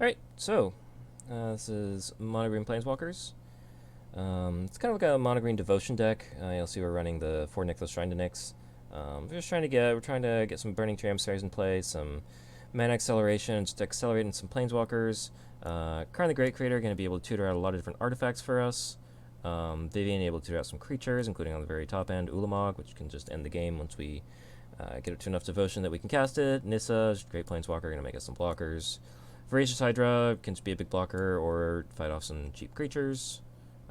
Alright, so this is MonoG Planeswalkers. It's kind of like a MonoG devotion deck. You'll see we're running the 4 Nixos Shrine to Nyx. We're trying to get some Burning Tree Emissaries in play, some mana acceleration, just accelerating some Planeswalkers. Karn the Great Creator going to be able to tutor out a lot of different artifacts for us. Vivian able to tutor out some creatures, including on the very top end, Ulamog, which can just end the game once we get it to enough devotion that we can cast it. Nissa, great Planeswalker, going to make us some blockers. Voracious Hydra can just be a big blocker or fight off some cheap creatures.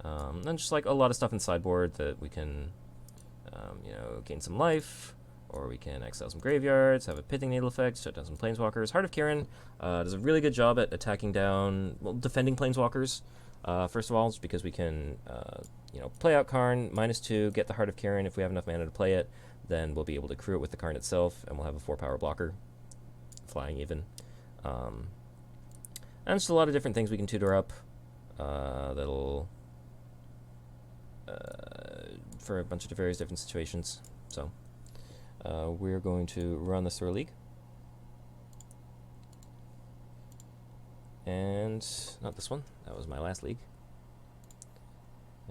And just like a lot of stuff in sideboard that we can, gain some life, or we can exile some graveyards, have a Pithing Needle effect, shut down some Planeswalkers. Heart of Kiran does a really good job at defending Planeswalkers. First of all, just because we can, play out Karn, -2, get the Heart of Kiran. If we have enough mana to play it, then we'll be able to crew it with the Karn itself, and we'll have a 4-power blocker, flying even. And just a lot of different things we can tutor up that'll for a bunch of various different situations. So we're going to run this through a league. And not this one, that was my last league.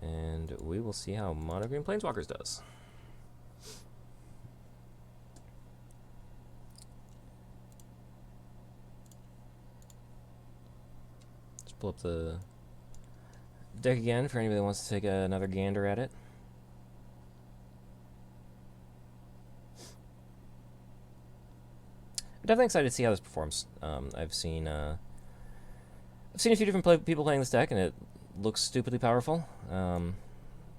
And we will see how MonoG Planeswalkers does. Pull up the deck again for anybody that wants to take another gander at it. I'm definitely excited to see how this performs. I've seen a few different people playing this deck, and it looks stupidly powerful.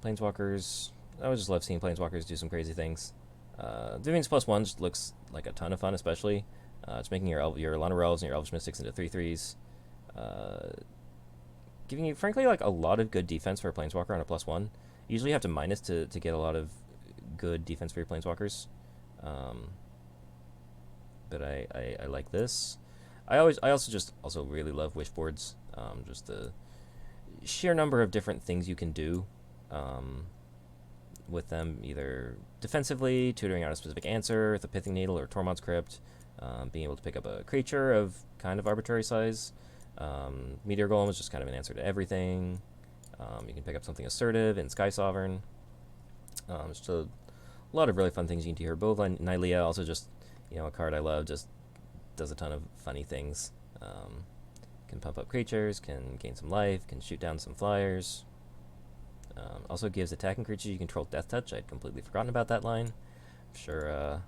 Planeswalkers, I would just love seeing Planeswalkers do some crazy things. Vivian's +1 just looks like a ton of fun, especially. It's making your Lana Relves and your Elvish Mystics into 3/3s. Giving you, frankly, like a lot of good defense for a Planeswalker on a +1. You usually have to minus to get a lot of good defense for your Planeswalkers. But I like this. I also really love wish boards. Just the sheer number of different things you can do with them, either defensively, tutoring out a specific answer with a Pithing Needle or Tormod's Crypt, being able to pick up a creature of kind of arbitrary size. Meteor Golem is just kind of an answer to everything. You can pick up something assertive in Sky Sovereign. Just a lot of really fun things you can do here. Bova Nylea, also just, a card I love, just does a ton of funny things. Can pump up creatures, can gain some life, can shoot down some flyers. Also gives attacking creatures you control Death Touch. I'd completely forgotten about that line. I'm sure a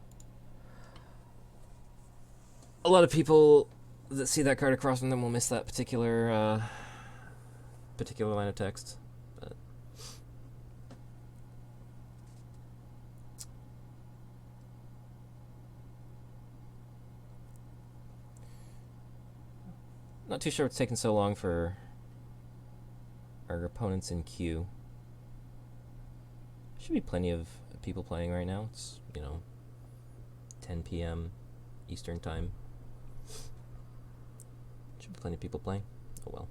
lot of people that see that card across from them will miss that particular line of text. But not too sure what's taking so long for our opponents in queue. Should be plenty of people playing right now. It's 10 p.m. Eastern time. Should be plenty of people playing. Oh well.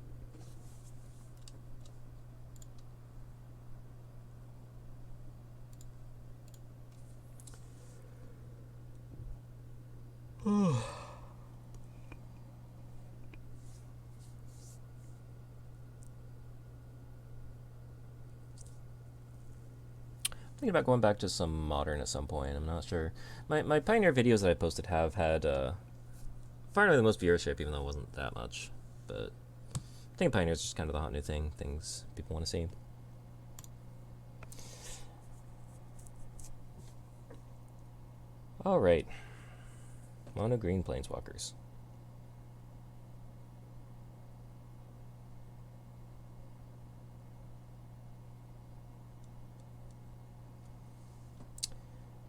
Thinking about going back to some modern at some point. I'm not sure. My Pioneer videos that I posted have had far away the most viewership, even though it wasn't that much. But I think Pioneer is just kind of the hot new thing, things people want to see. Alright. MonoG Planeswalkers.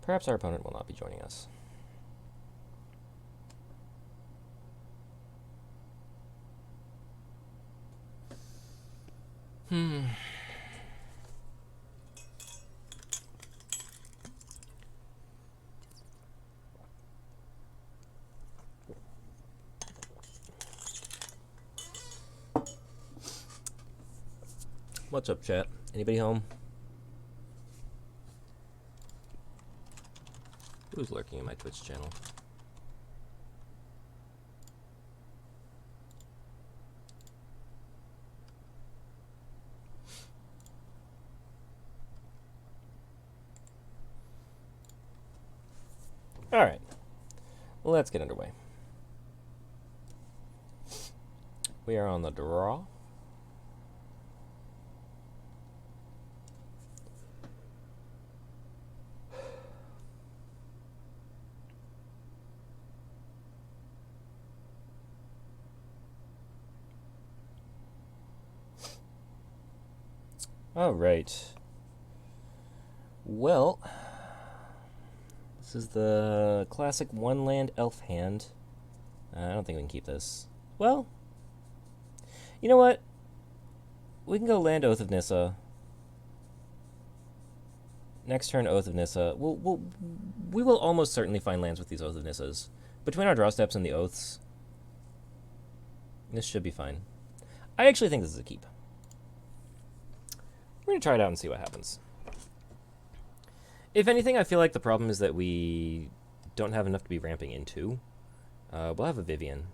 Perhaps our opponent will not be joining us. What's up, chat? Anybody home? Who's lurking in my Twitch channel? Alright, let's get underway. We are on the draw. Alright. Well, this is the classic one land elf hand. I don't think we can keep this. Well, you know what? We can go land Oath of Nissa. Next turn, Oath of Nissa. We will almost certainly find lands with these Oath of Nissas. Between our draw steps and the Oaths, this should be fine. I actually think this is a keep. We're going to try it out and see what happens. If anything, I feel like the problem is that we don't have enough to be ramping into. We'll have a Vivian.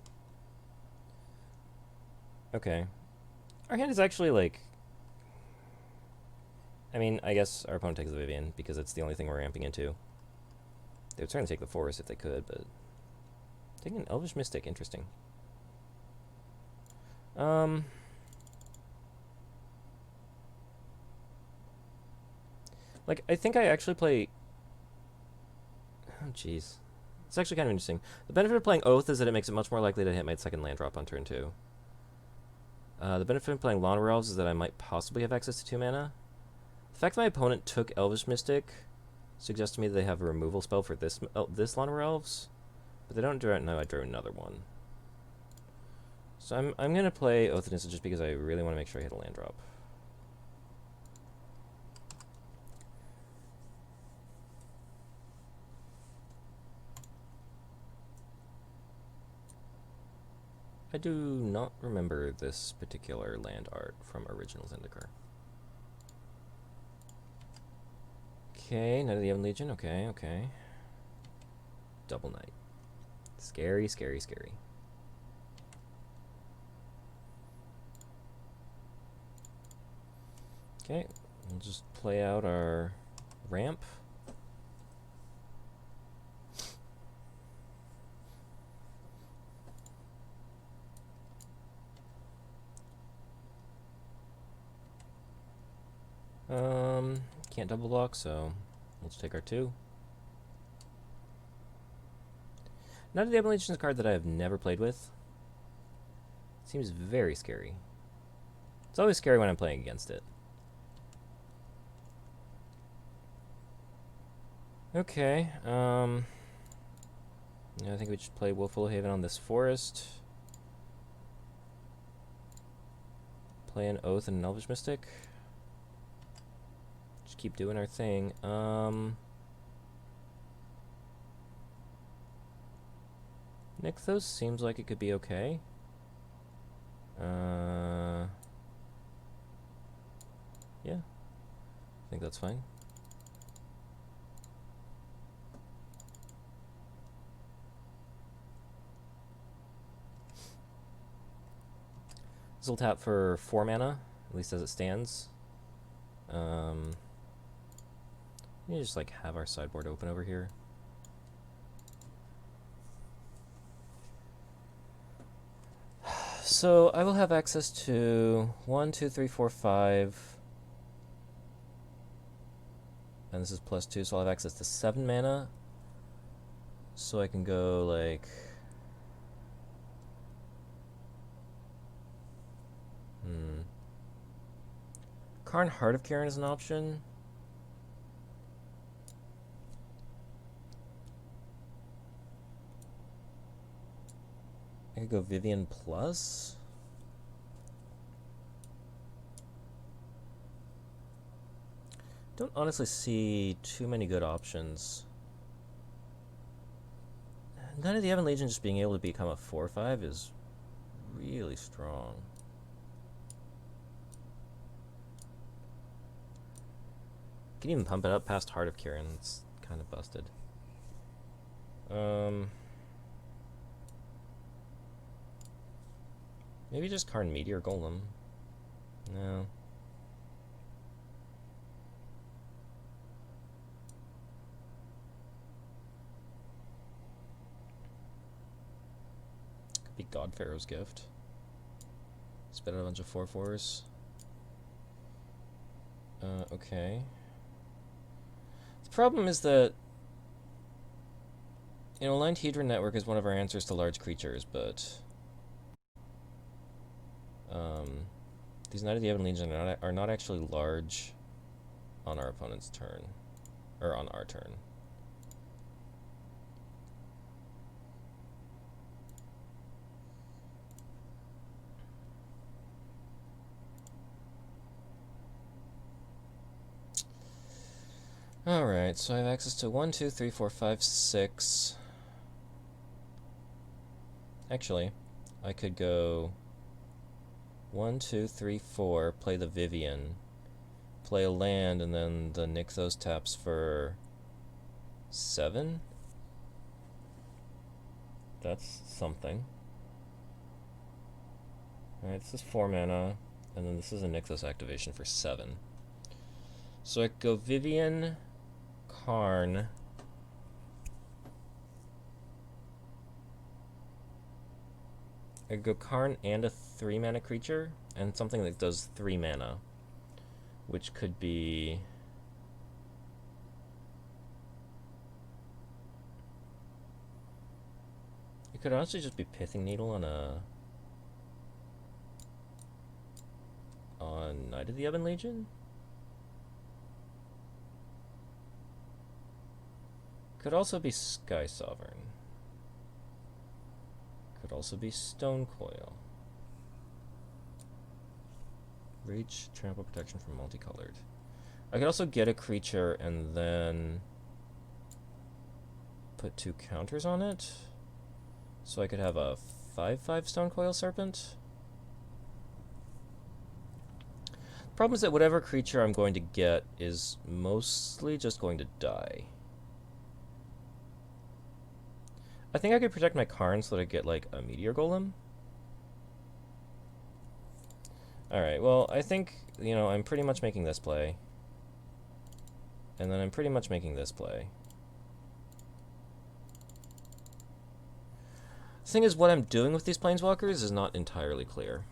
Okay. Our hand is actually, like... I mean, I guess our opponent takes the Vivian, because it's the only thing we're ramping into. They would certainly take the Forest if they could, but... Taking an Elvish Mystic, interesting. Like, I think I actually play... Oh, jeez. It's actually kind of interesting. The benefit of playing Oath is that it makes it much more likely to hit my second land drop on turn 2. The benefit of playing Lawnmower Elves is that I might possibly have access to 2 mana. The fact that my opponent took Elvish Mystic suggests to me that they have a removal spell for this Lawnmower Elves, but they don't draw it. No, I drew another one. So I'm going to play Oath of Nissa just because I really want to make sure I hit a land drop. I do not remember this particular land art from original Zendikar. Okay, Knight of the Ebon Legion. Okay, okay. Double Knight. Scary, scary, scary. Okay, we'll just play out our ramp. Can't double block, so we'll just take our 2. Knight of the Ebon Legion is a card that I have never played with. Seems very scary. It's always scary when I'm playing against it. Okay, yeah, I think we should play Willful Haven on this Forest. Play an Oath and an Elvish Mystic. Just keep doing our thing. Nykthos seems like it could be okay. Yeah. I think that's fine. This will tap for 4 mana, at least as it stands. We just like have our sideboard open over here. So I will have access to 1, 2, 3, 4, 5. And this is +2, so I'll have access to 7 mana. So I can go like... Karn Heart of Kiran is an option. I could go Vivian Plus. Don't honestly see too many good options. Knight of the Ebon Legion just being able to become a 4/5 is really strong. Can even pump it up past Heart of Kiran. It's kind of busted. Maybe just Karn Meteor Golem. No. Be Godpharaoh's Gift. Spit out a bunch of 4/4s. Okay. The problem is that, Aligned Hedron Network is one of our answers to large creatures, but these Knight of the Ebon Legion are not actually large on our opponent's turn, or on our turn. Alright, so I have access to 1, 2, 3, 4, 5, 6. Actually, I could go 1, 2, 3, 4, play the Vivian, play a land, and then the Nykthos taps for 7? That's something. Alright, this is 4 mana, and then this is a Nykthos activation for 7. So I could go Vivian, Karn, I could go Karn and a 3 mana creature, and something that does 3 mana, which could be... It could honestly just be Pithing Needle on Knight of the Ebon Legion? Could also be Sky Sovereign. Could also be Stone Coil. Reach, trample protection from multicolored. I could also get a creature and then put 2 counters on it. So I could have a 5/5 Stone Coil Serpent. Problem is that whatever creature I'm going to get is mostly just going to die. I think I could protect my Karn so that I get, like, a Meteor Golem. Alright, well, I think, I'm pretty much making this play. And then I'm pretty much making this play. The thing is, what I'm doing with these Planeswalkers is not entirely clear.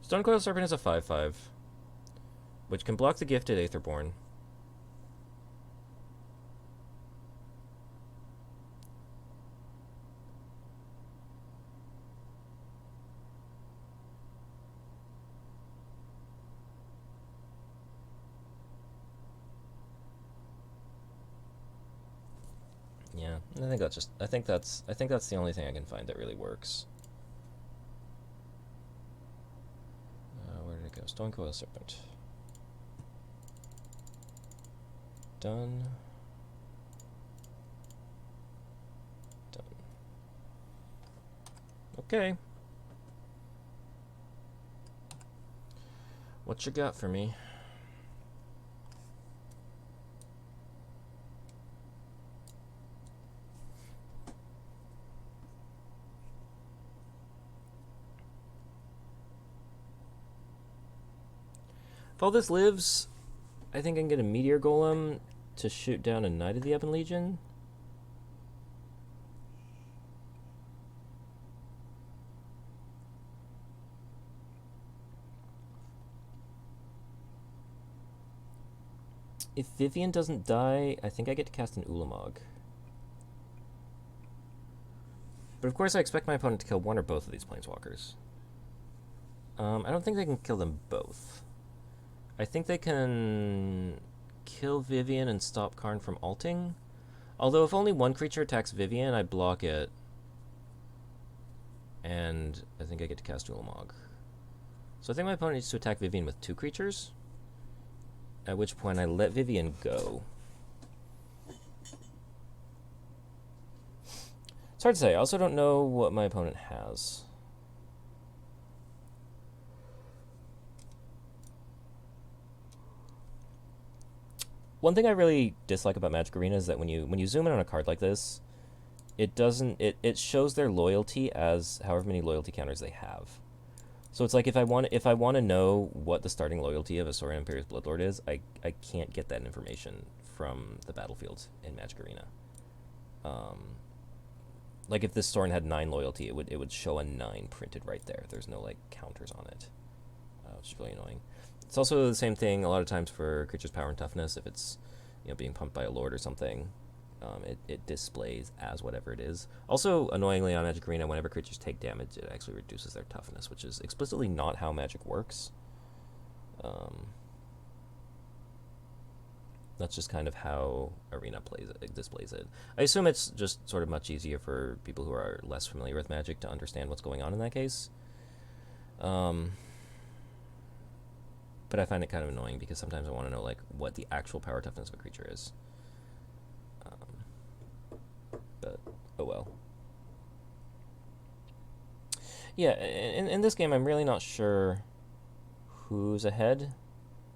Stonecoil Serpent is a 5/5, which can block the Gifted Aetherborn. Yeah, I think that's the only thing I can find that really works. Where did it go? Stonecoil Serpent. Done. Done. Okay. What you got for me? If all this lives, I think I can get a Meteor Golem to shoot down a Knight of the Ebon Legion. If Vivian doesn't die, I think I get to cast an Ulamog. But of course I expect my opponent to kill one or both of these Planeswalkers. I don't think they can kill them both. I think they can kill Vivian and stop Karn from alting. Although if only one creature attacks Vivian, I block it. And I think I get to cast Ulamog. So I think my opponent needs to attack Vivian with 2 creatures. At which point I let Vivian go. It's hard to say. I also don't know what my opponent has. One thing I really dislike about Magic Arena is that when you zoom in on a card like this, it shows their loyalty as however many loyalty counters they have. So it's like if I want to know what the starting loyalty of a Saurian Imperious Bloodlord is, I can't get that information from the battlefield in Magic Arena. Like if this Sorin had 9 loyalty, it would show a 9 printed right there. There's no like counters on it, which is really annoying. It's also the same thing a lot of times for creatures' power and toughness. If it's being pumped by a lord or something, it displays as whatever it is. Also, annoyingly on Magic Arena, whenever creatures take damage, it actually reduces their toughness, which is explicitly not how Magic works. That's just kind of how Arena displays it. I assume it's just sort of much easier for people who are less familiar with Magic to understand what's going on in that case. But I find it kind of annoying because sometimes I want to know like what the actual power toughness of a creature is. But oh well. Yeah, in this game, I'm really not sure who's ahead.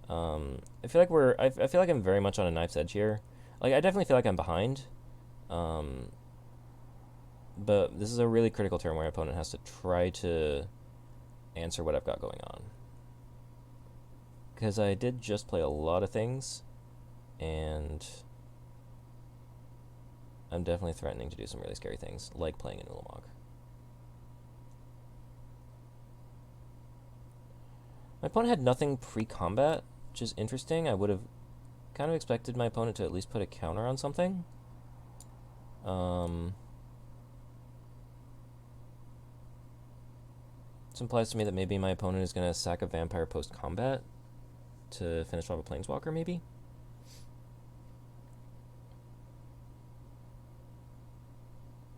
I feel like I feel like I'm very much on a knife's edge here. Like I definitely feel like I'm behind. But this is a really critical turn where my opponent has to try to answer what I've got going on. Because I did just play a lot of things, and I'm definitely threatening to do some really scary things, like playing an Ulamog. My opponent had nothing pre-combat, which is interesting. I would have kind of expected my opponent to at least put a counter on something. This implies to me that maybe my opponent is going to sack a vampire post-combat to finish off a Planeswalker, maybe?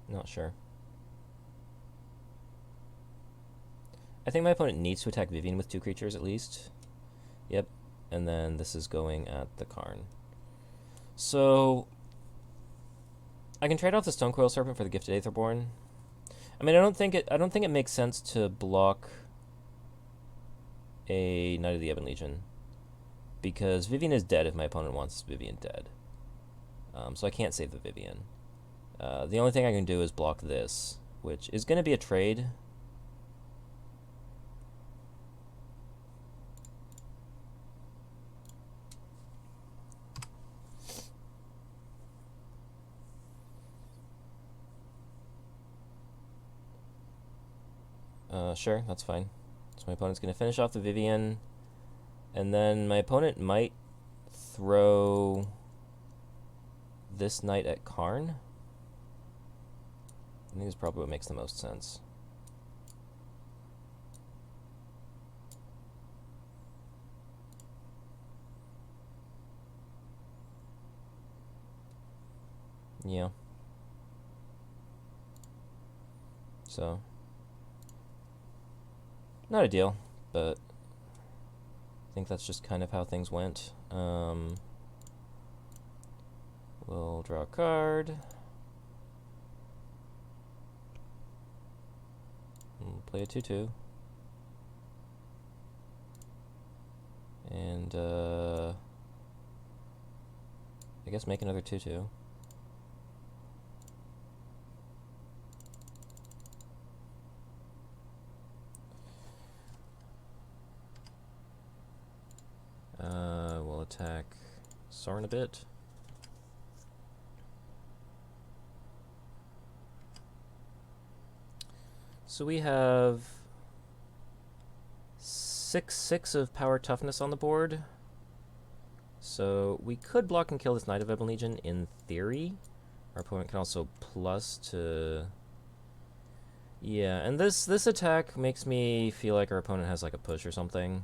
Not sure. I think my opponent needs to attack Vivian with 2 creatures at least. Yep. And then this is going at the Karn. So I can trade off the Stonecoil Serpent for the Gifted Aetherborn. I mean, I don't think it makes sense to block a Knight of the Ebon Legion, because Vivian is dead if my opponent wants Vivian dead. So I can't save the Vivian. The only thing I can do is block this, which is going to be a trade. Sure, that's fine. So my opponent's going to finish off the Vivian, and then my opponent might throw this knight at Karn. I think this is probably what makes the most sense. Yeah. So not ideal, but I think that's just kind of how things went. We'll draw a card. We'll play a 2/2. And I guess make another 2/2. We'll attack Sorin a bit. So we have 6/6 of power toughness on the board. So we could block and kill this Knight of Ebon Legion in theory. Our opponent can also plus to... Yeah, and this attack makes me feel like our opponent has like a push or something.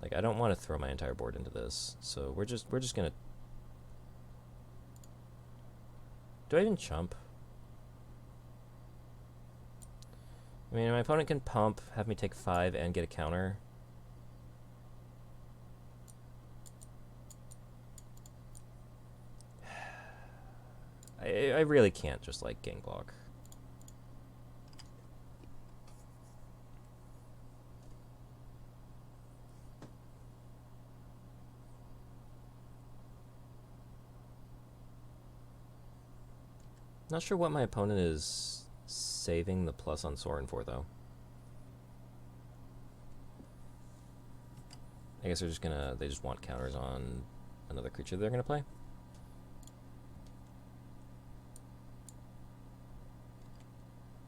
Like, I don't want to throw my entire board into this, so we're just gonna... Do I even chump? I mean, my opponent can pump, have me take 5, and get a counter. I really can't just, like, gang block. Not sure what my opponent is saving the plus on Sorin for, though. I guess they just want counters on another creature they're going to play.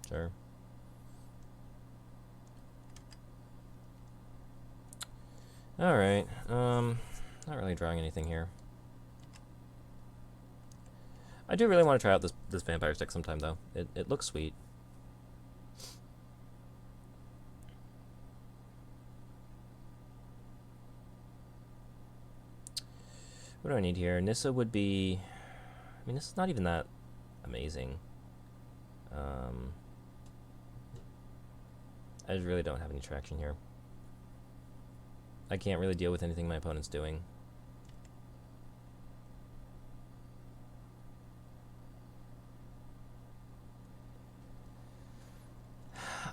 Sure. Alright, not really drawing anything here. I do really want to try out this vampire stick sometime, though. It looks sweet. What do I need here? Nissa would be... I mean, this is not even that amazing. I just really don't have any traction here. I can't really deal with anything my opponent's doing.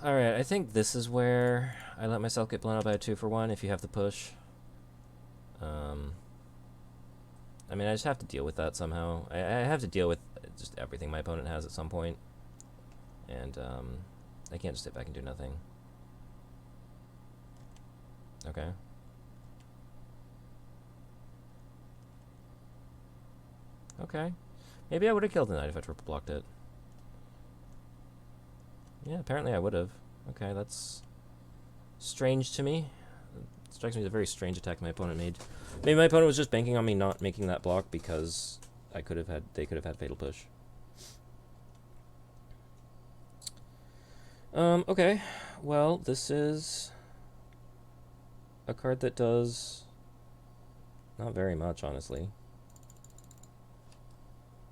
Alright, I think this is where I let myself get blown out by a 2-for-1 if you have the push. I mean, I just have to deal with that somehow. I have to deal with just everything my opponent has at some point. And, I can't just sit back and do nothing. Okay. Okay. Maybe I would have killed the knight if I triple blocked it. Yeah, apparently I would have. Okay, that's strange to me. It strikes me as a very strange attack my opponent made. Maybe my opponent was just banking on me not making that block because they could have had fatal push. Okay. Well, this is a card that does not very much, honestly.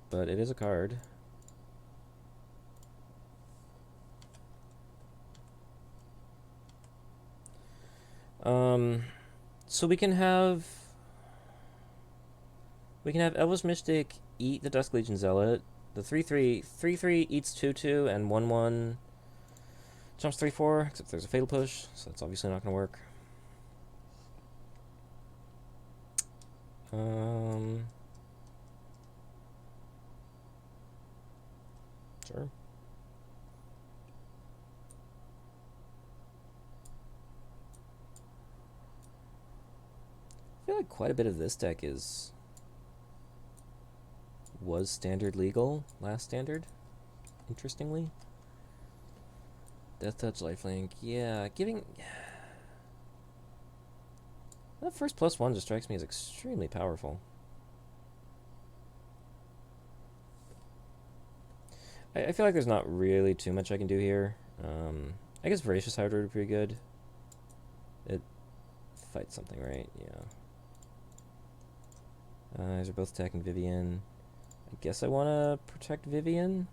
But it is a card. So we can have Elvis Mystic eat the Dusk Legion Zealot. The 3/3 eats 2/2 and 1/1 jumps 3/4, except there's a fatal push, so that's obviously not gonna work. Sure. I feel like quite a bit of this deck was standard legal last standard, interestingly. Death Touch, Lifelink, yeah, giving... That first +1 just strikes me as extremely powerful. I feel like there's not really too much I can do here. I guess Voracious Hybrid would be pretty good. It fights something, right? Yeah. These are both attacking Vivian. I guess I want to protect Vivian.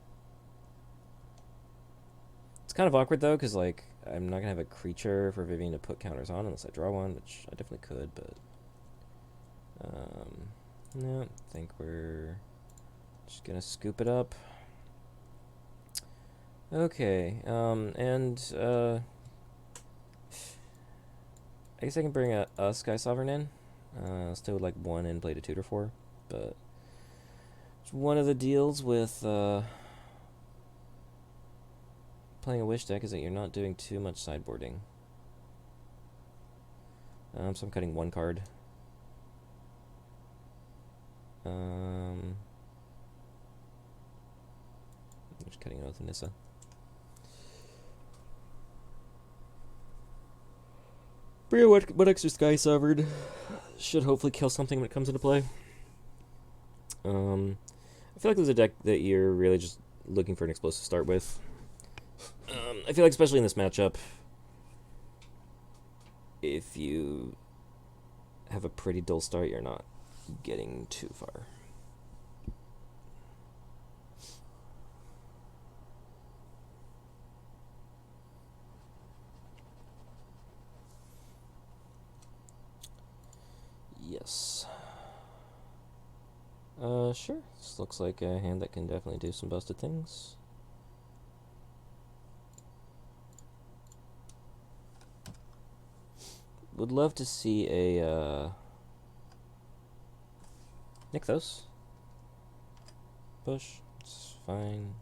It's kind of awkward, though, because, like, I'm not going to have a creature for Vivian to put counters on unless I draw one, which I definitely could, but... no, I think we're just going to scoop it up. Okay, I guess I can bring a Sky Sovereign in. Still would like one and play to tutor for, but it's one of the deals with playing a Wish deck is that you're not doing too much sideboarding. So I'm cutting one card. I'm just cutting it with Nissa. But yeah, what extra Sky Sovereign should hopefully kill something when it comes into play. I feel like there's a deck that you're really just looking for an explosive start with. I feel like especially in this matchup, if you have a pretty dull start, you're not getting too far. Yes. Sure. This looks like a hand that can definitely do some busted things. Would love to see a, Nykthos. Push. It's fine.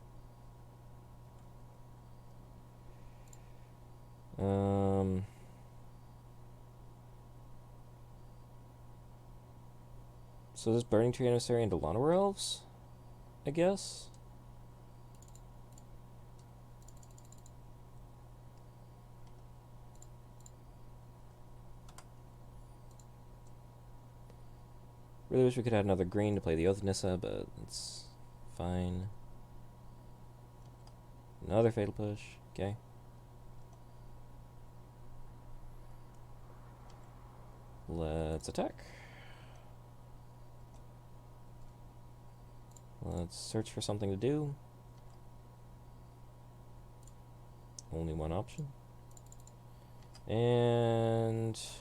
So this Burning Tree Emissary into Llanowar Elves, I guess? Really wish we could add another green to play the Oath of Nissa, but it's fine. Another Fatal Push, okay. Let's attack. Let's search for something to do. Only one option. And this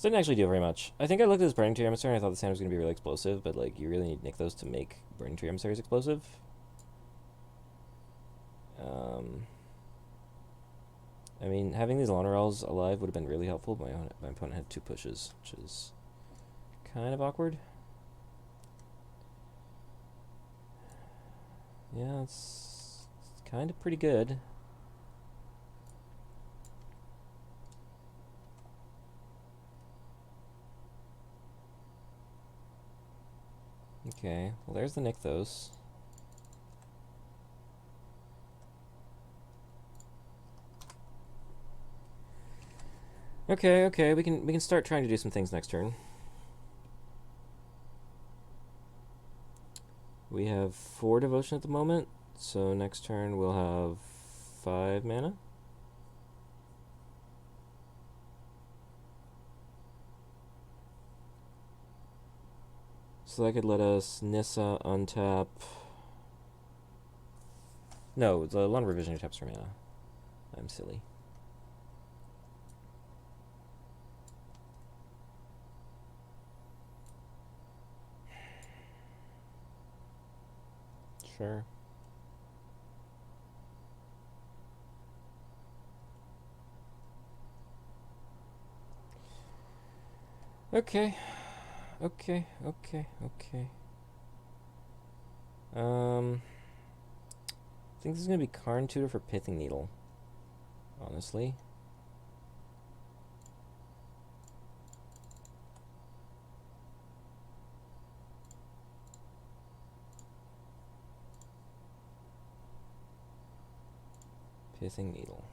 didn't actually do very much. I think I looked at this Burning Tree Emissary and I thought the hand was going to be really explosive, but like you really need Nykthos to make Burning Tree Emissaries explosive. I mean, having these Llanowar Elves alive would have been really helpful, but my opponent had 2 pushes, which is kind of awkward. Yeah, it's kind of pretty good. Okay, well there's the Nykthos. Okay, we can start trying to do some things next turn. We have 4 devotion at the moment, so next turn we'll have 5 mana. So that could let us Nissa untap. No, the Llanowar Visionary taps for mana. I'm silly. Sure. Okay. I think this is gonna be Karn Tutor for Pithing Needle. Honestly. Pithing Needle.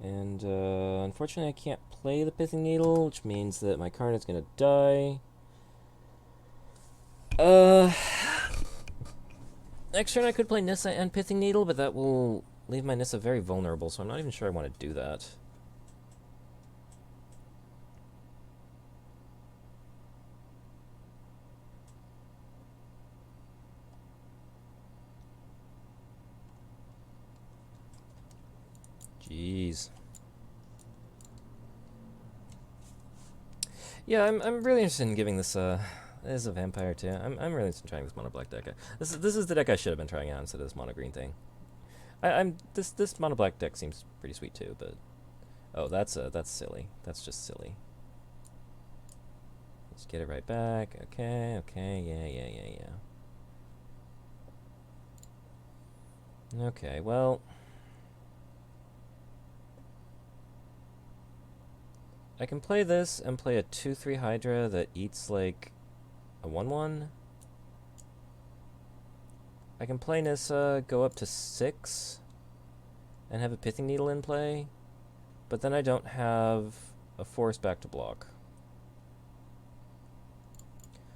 And unfortunately I can't play the Pithing Needle, which means that my Karn is gonna die. Next turn I could play Nissa and Pithing Needle, but that will leave my Nissa very vulnerable, so I'm not even sure I want to do that. Jeez. Yeah, I'm really interested in giving this this is a vampire too. I'm really interested in trying this mono black deck. This is the deck I should have been trying out instead of this mono green thing. This mono black deck seems pretty sweet too, but oh, that's silly. That's just silly. Let's get it right back. Okay, yeah. Okay, well, I can play this and play a 2/3 Hydra that eats like a 1/1. I can play Nissa, go up to 6, and have a Pithing Needle in play, but then I don't have a force back to block.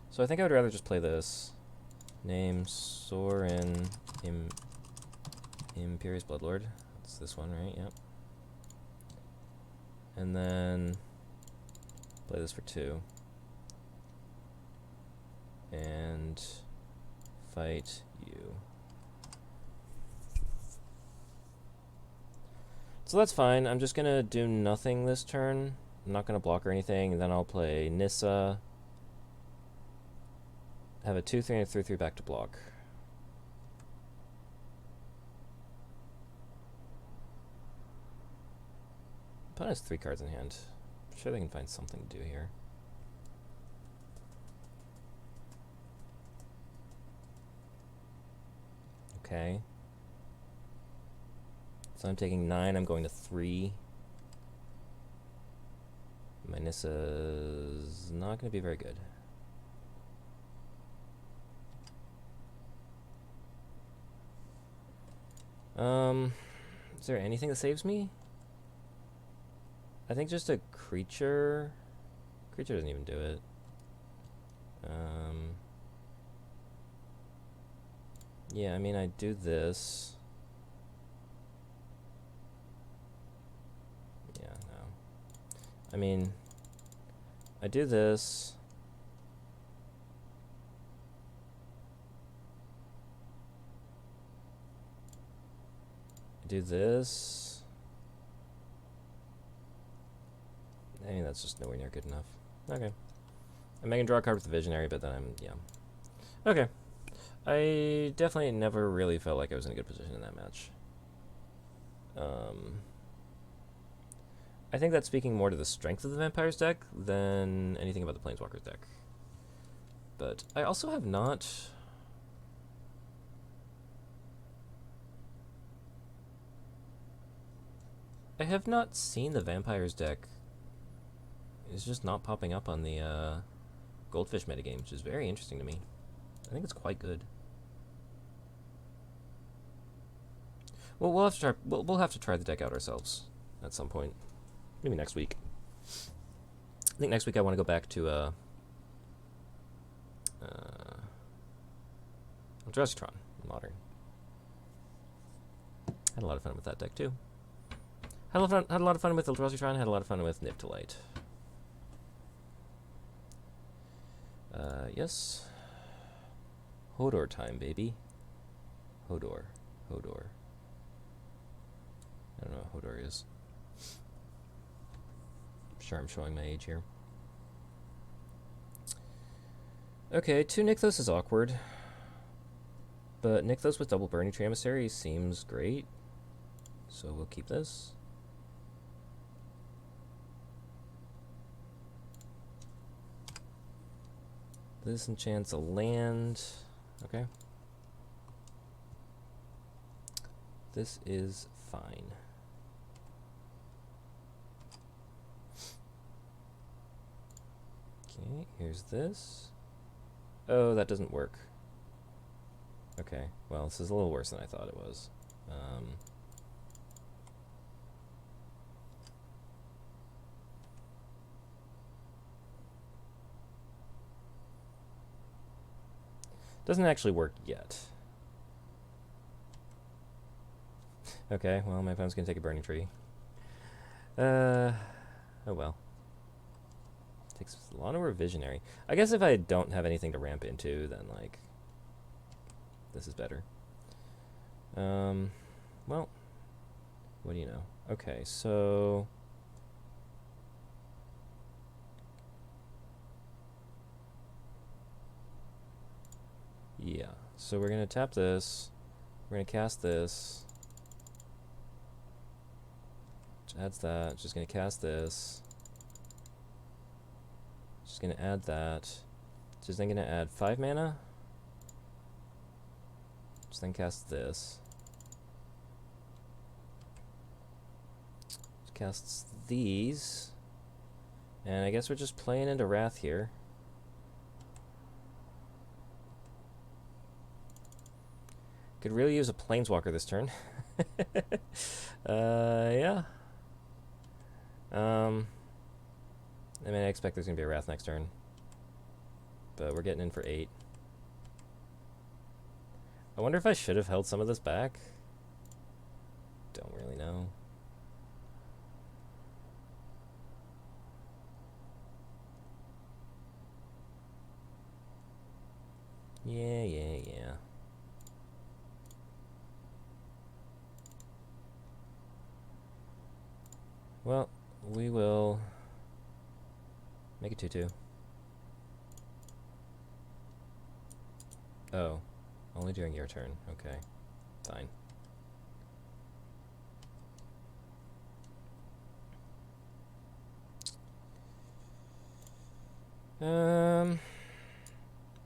So I think I would rather just play this. Name Sorin Imperious Bloodlord. That's this one, right? Yep. And then play this for 2. And fight you. So that's fine. I'm just gonna do nothing this turn. I'm not gonna block or anything, and then I'll play Nissa. Have a 2/3 and a 3/3 back to block. Opponent has 3 cards in hand. I'm sure they can find something to do here. Okay. So I'm taking 9, I'm going to 3. My And this is not going to be very good. Is there anything that saves me? I think just a creature. Creature doesn't even do it. Yeah, I mean, I do this. Yeah, no. I mean, I do this. I do this. I mean, that's just nowhere near good enough. Okay. I'm making draw a card with the Visionary, but then yeah. Okay. I definitely never really felt like I was in a good position in that match. I think that's speaking more to the strength of the Vampires deck than anything about the Planeswalkers deck. But I also have not... I have not seen the Vampires deck. It's just not popping up on the Goldfish metagame, which is very interesting to me. I think it's quite good. Well, we'll have to try. We'll have to try the deck out ourselves at some point. Maybe next week. I think next week I want to go back to Eldrazi Modern. Had a lot of fun with that deck too. Had a lot of fun with Eldrazi. Had a lot of fun with Niftalite. Yes. Hodor time, baby. Hodor. I don't know what Hodor is. I'm sure I'm showing my age here. Okay, 2 Nykthos is awkward. But Nykthos with double Burning Tree Emissary seems great. So we'll keep this. This enchants a land. Okay. This is fine. Okay, here's this. Oh, that doesn't work. Okay, well, this is a little worse than I thought it was. Doesn't actually work yet. Okay, well, my opponent's gonna take a Burning Tree. Oh well. Takes a lot of Visionary. I guess if I don't have anything to ramp into, then, like, this is better. Well, what do you know? Okay, so... yeah, so we're gonna tap this. We're gonna cast this. Which adds that. Just gonna cast this. Just gonna add that. Just then gonna add 5 mana. Just then cast this. Casts these. And I guess we're just playing into Wrath here. Could really use a Planeswalker this turn. Yeah. I mean, I expect there's going to be a Wrath next turn. But we're getting in for 8. I wonder if I should have held some of this back. Don't really know. Yeah. Well, we will make it 2/2. Oh, only during your turn. Okay, fine.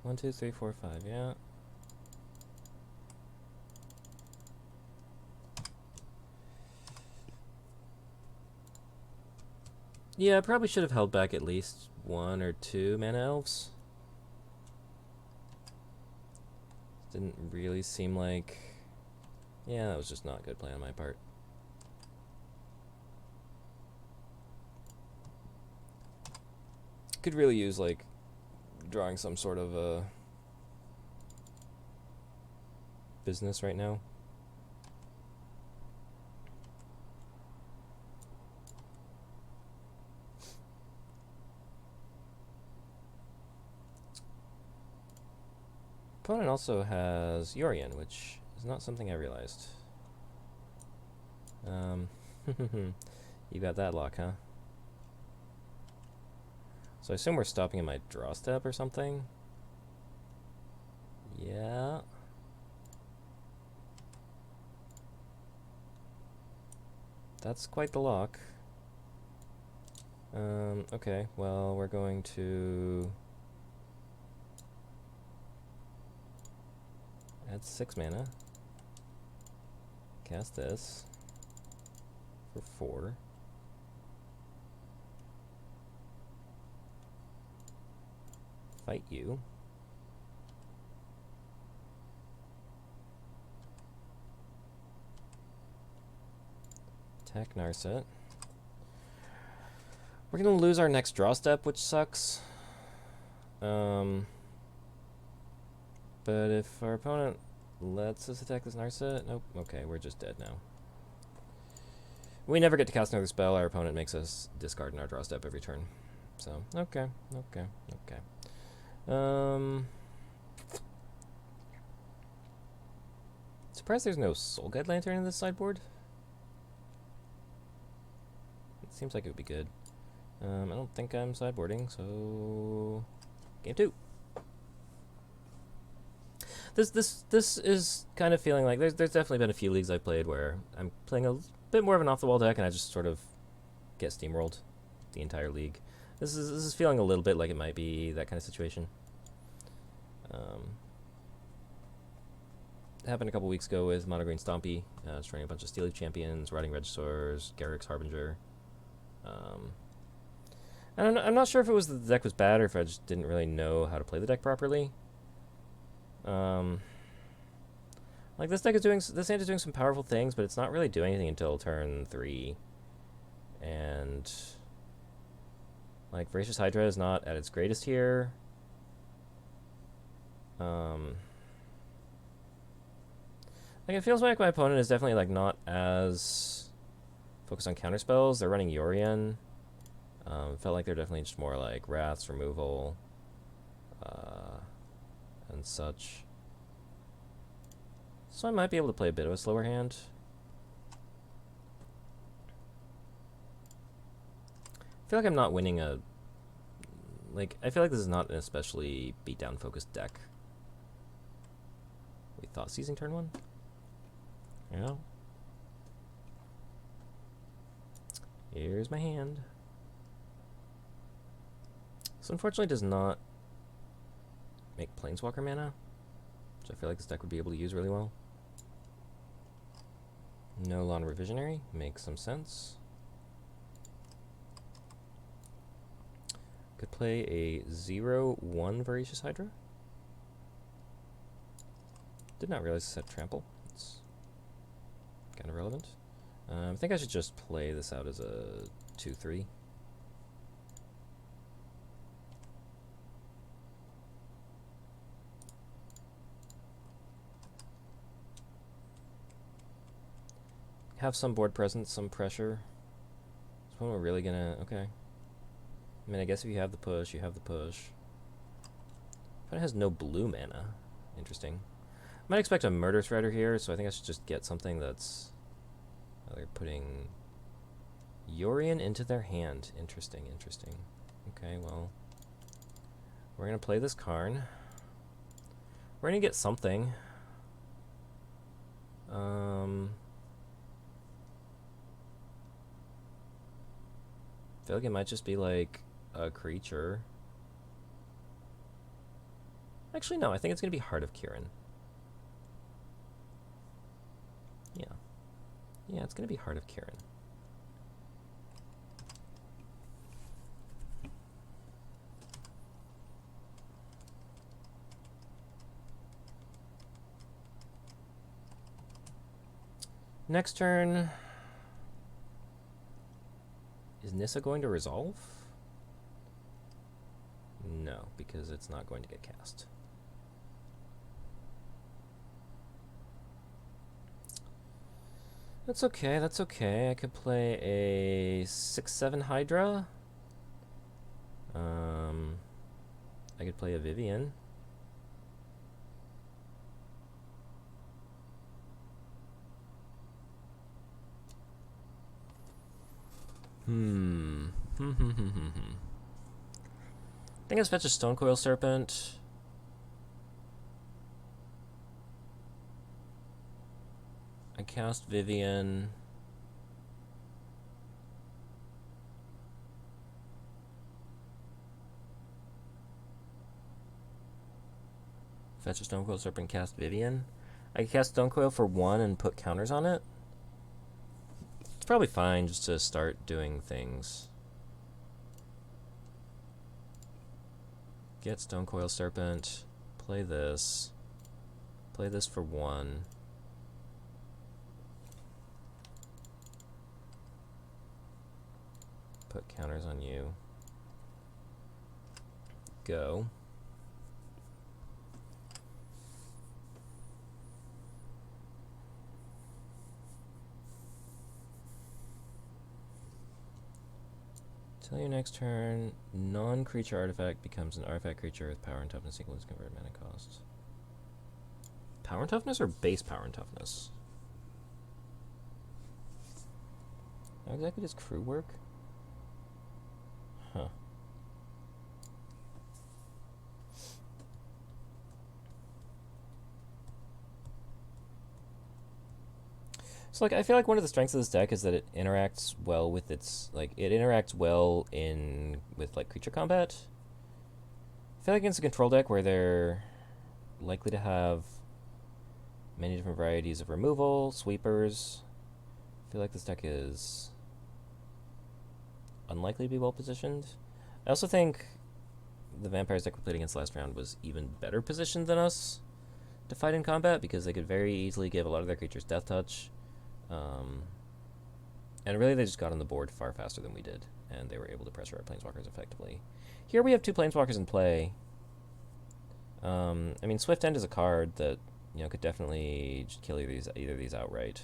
One, two, three, four, five. Yeah. Yeah, I probably should have held back at least 1 or 2 mana elves. Didn't really seem like... Yeah, that was just not good play on my part. Could really use, like, drawing some sort of a business right now. Opponent also has Yorion, which is not something I realized. You got that lock, huh? So I assume we're stopping in my draw step or something? Yeah. That's quite the lock. Okay, well, we're going to add 6 mana. Cast this for 4. Fight you. Attack Narset. We're gonna lose our next draw step, which sucks. But if our opponent lets us attack this Narset, nope. Okay, we're just dead now. We never get to cast another spell. Our opponent makes us discard in our draw step every turn. So okay. Surprised there's no Soul Guide Lantern in this sideboard. It seems like it would be good. I don't think I'm sideboarding, so game 2. This is kind of feeling like there's definitely been a few leagues I've played where I'm playing a bit more of an off the wall deck and I just sort of get steamrolled the entire league. This is feeling a little bit like it might be that kind of situation. It happened a couple weeks ago with Mono Green Stompy. I was trying a bunch of Steel Leaf Champions, Riding Regisaurs, Garruk's Harbinger. I'm not sure if it was the deck was bad or if I just didn't really know how to play the deck properly. Like this hand is doing some powerful things, but it's not really doing anything until turn 3. And like Voracious Hydra is not at its greatest here. Like it feels like my opponent is definitely like not as focused on counter spells. They're running Yorion. Felt like they're definitely just more like Wraths, removal, and such. So I might be able to play a bit of a slower hand. I feel like I'm not winning a... Like, I feel like this is not an especially beatdown focused deck. We thought seizing turn 1? Yeah. Here's my hand. So unfortunately does not make Planeswalker mana, which I feel like this deck would be able to use really well. No Lawn Revisionary makes some sense. Could play a 0/1 Voracious Hydra. Did not realize this had trample. It's kind of relevant. I think I should just play this out as a 2/3. Have some board presence, some pressure. Is when we're really gonna... Okay. I mean, I guess if you have the push, you have the push. But it has no blue mana. Interesting. Might expect a Murderous Rider here, so I think I should just get something that's... they're putting Yorion into their hand. Interesting. Okay, well... we're gonna play this Karn. We're gonna get something. I feel like it might just be like a creature. Actually, no, I think it's going to be Heart of Kirin. Yeah, it's going to be Heart of Kirin. Next turn, is Nissa going to resolve? No, because it's not going to get cast. That's okay, that's okay. I could play a 6/7 Hydra. I could play a Vivian. I think I'll fetch a Stonecoil Serpent. I cast Vivian. Fetch a Stonecoil Serpent, cast Vivian. I can cast Stonecoil for 1 and put counters on it. It's probably fine just to start doing things. Get Stonecoil Serpent. Play this. Play this for 1. Put counters on you. Go. Till your next turn, non-creature artifact becomes an artifact creature with power and toughness equal to converted mana cost. Power and toughness or base power and toughness? How exactly does crew work? Huh. So, like, I feel like one of the strengths of this deck is that it interacts well with its, like, it interacts well with, like, creature combat. I feel like against a control deck where they're likely to have many different varieties of removal, sweepers, I feel like this deck is unlikely to be well positioned. I also think the Vampires deck we played against last round was even better positioned than us to fight in combat because they could very easily give a lot of their creatures Death Touch. And really they just got on the board far faster than we did, and they were able to pressure our Planeswalkers effectively. Here we have 2 Planeswalkers in play. I mean, Swift End is a card that, you know, could definitely just kill either of these outright.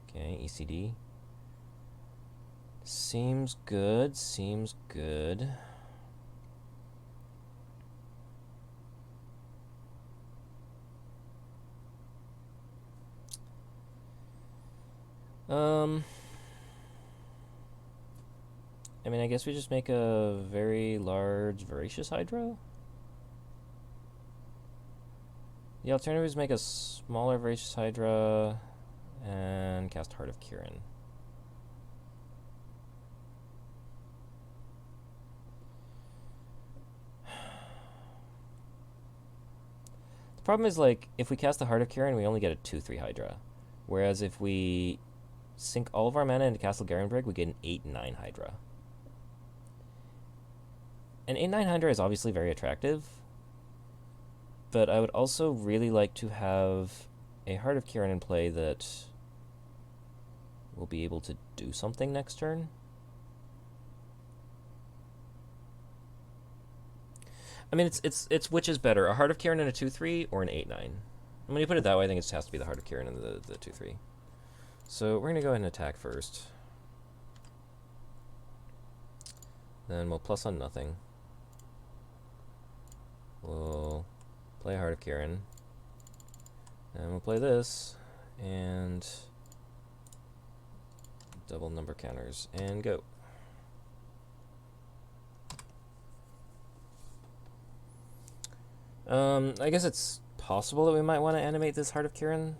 Okay, ECD. Seems good, seems good. I mean, I guess we just make a very large Voracious Hydra? The alternative is make a smaller Voracious Hydra and cast Heart of Kirin. The problem is, like, if we cast the Heart of Kirin, we only get a 2/3 Hydra. Whereas if we sink all of our mana into Castle Garenbrig, we get an 8/9 Hydra. An 8/9 Hydra is obviously very attractive, but I would also really like to have a Heart of Kirin in play that will be able to do something next turn. I mean, it's which is better, a Heart of Kirin and a 2/3 or an 8/9? When you put it that way, I think it just has to be the Heart of Kirin and the 2/3. So we're going to go ahead and attack first. Then we'll plus on nothing. We'll play Heart of Kirin. And we'll play this. And double number counters. And go. I guess it's possible that we might want to animate this Heart of Kirin.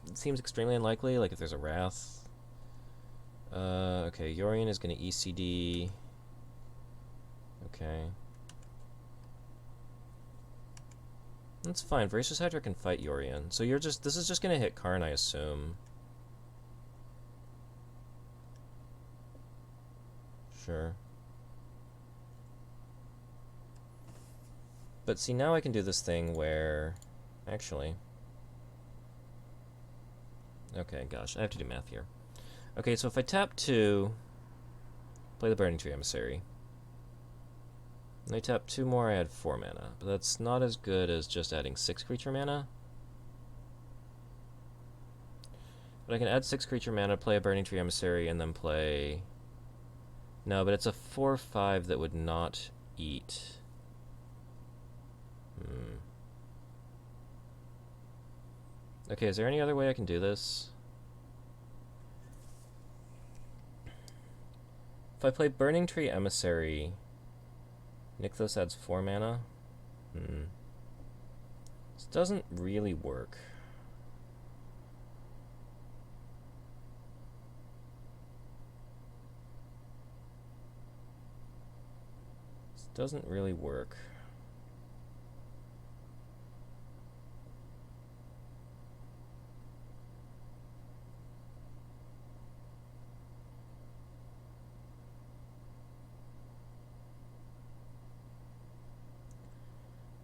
It seems extremely unlikely, like if there's a Wrath. Okay, Yorion is going to ECD. Okay. That's fine. Voracious Hydra can fight Yorion. So this is just going to hit Karn, I assume. Sure. But see, now I can do this thing where... Actually... Okay, gosh, I have to do math here. Okay, so if I tap 2, play the Burning Tree Emissary, and I tap 2 more, I add 4 mana. But that's not as good as just adding 6 creature mana. But I can add 6 creature mana, play a Burning Tree Emissary, and then play... No, but it's a 4/5 that would not eat. Okay, is there any other way I can do this? If I play Burning Tree Emissary, Nykthos adds 4 mana. This doesn't really work. This doesn't really work.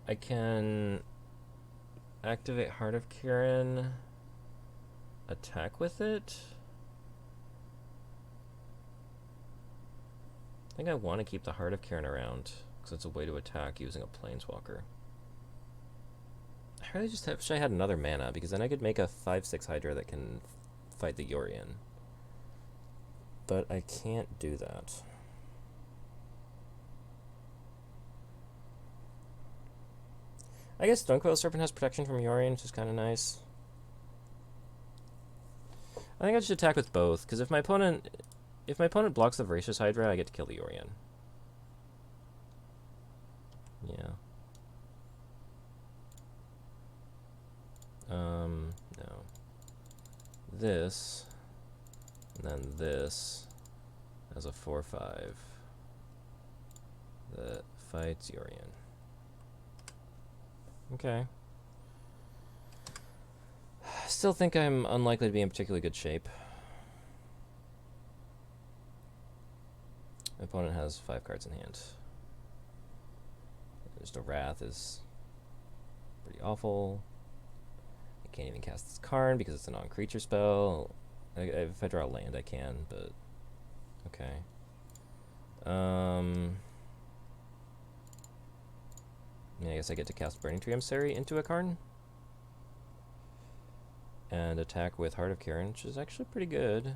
I can activate Heart of Kirin, attack with it. I think I want to keep the Heart of Kirin around, because it's a way to attack using a Planeswalker. I really just wish I had another mana, because then I could make a 5/6 Hydra that can fight the Yorion. But I can't do that. I guess Stonecoil Serpent has protection from Yorion, which is kind of nice. I think I should attack with both, because if my opponent blocks the Voracious Hydra, I get to kill the Yorion. Yeah. No. This, and then this, as a 4/5 that fights Yorion. Okay. Still think I'm unlikely to be in particularly good shape. My opponent has 5 cards in hand. Just a Wrath is pretty awful. I can't even cast this Karn because it's a non-creature spell. If I draw a land, I can, but okay. Yeah, I guess I get to cast Burning Tree Emissary into a Karn and attack with Heart of Kirin, which is actually pretty good.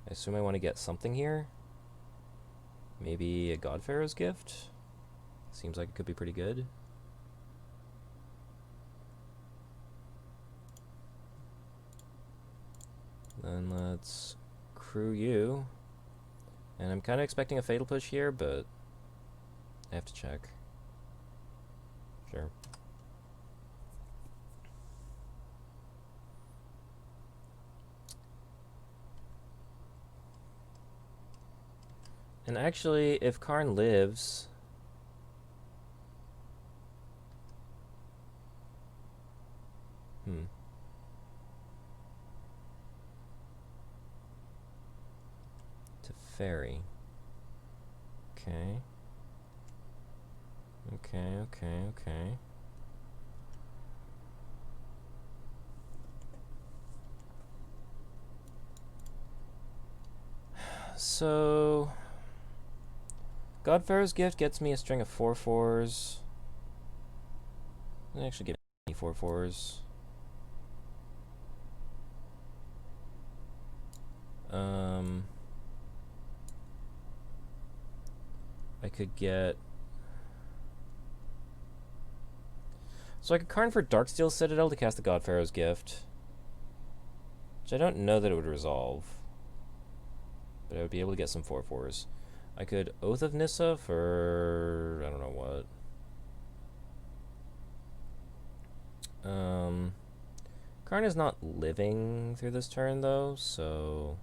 I assume I want to get something here. Maybe a Godpharaoh's Gift. Seems like it could be pretty good. Then let's crew you. And I'm kind of expecting a Fatal Push here, but I have to check. Sure. And actually, if Karn lives... Fairy. Okay. Okay. So... Godpharaoh's Gift gets me a string of 4/4s. Doesn't actually give me 4/4s. I could get... So I could Karn for Darksteel Citadel to cast the Godpharaoh's Gift, which I don't know that it would resolve, but I would be able to get some 4/4s. I could Oath of Nissa for... I don't know what. Karn is not living through this turn, though, so...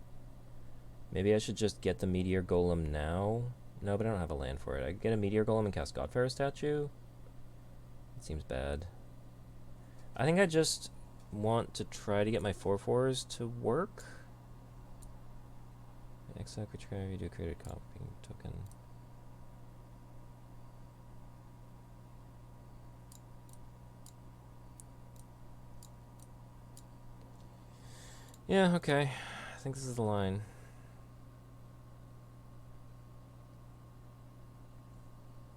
Maybe I should just get the Meteor Golem now? No, but I don't have a land for it. I could get a Meteor Golem and cast Godpharaoh Statue? It seems bad. I think I just want to try to get my 4/4s to work. Exile creature, you do create a copy token. Yeah, okay. I think this is the line.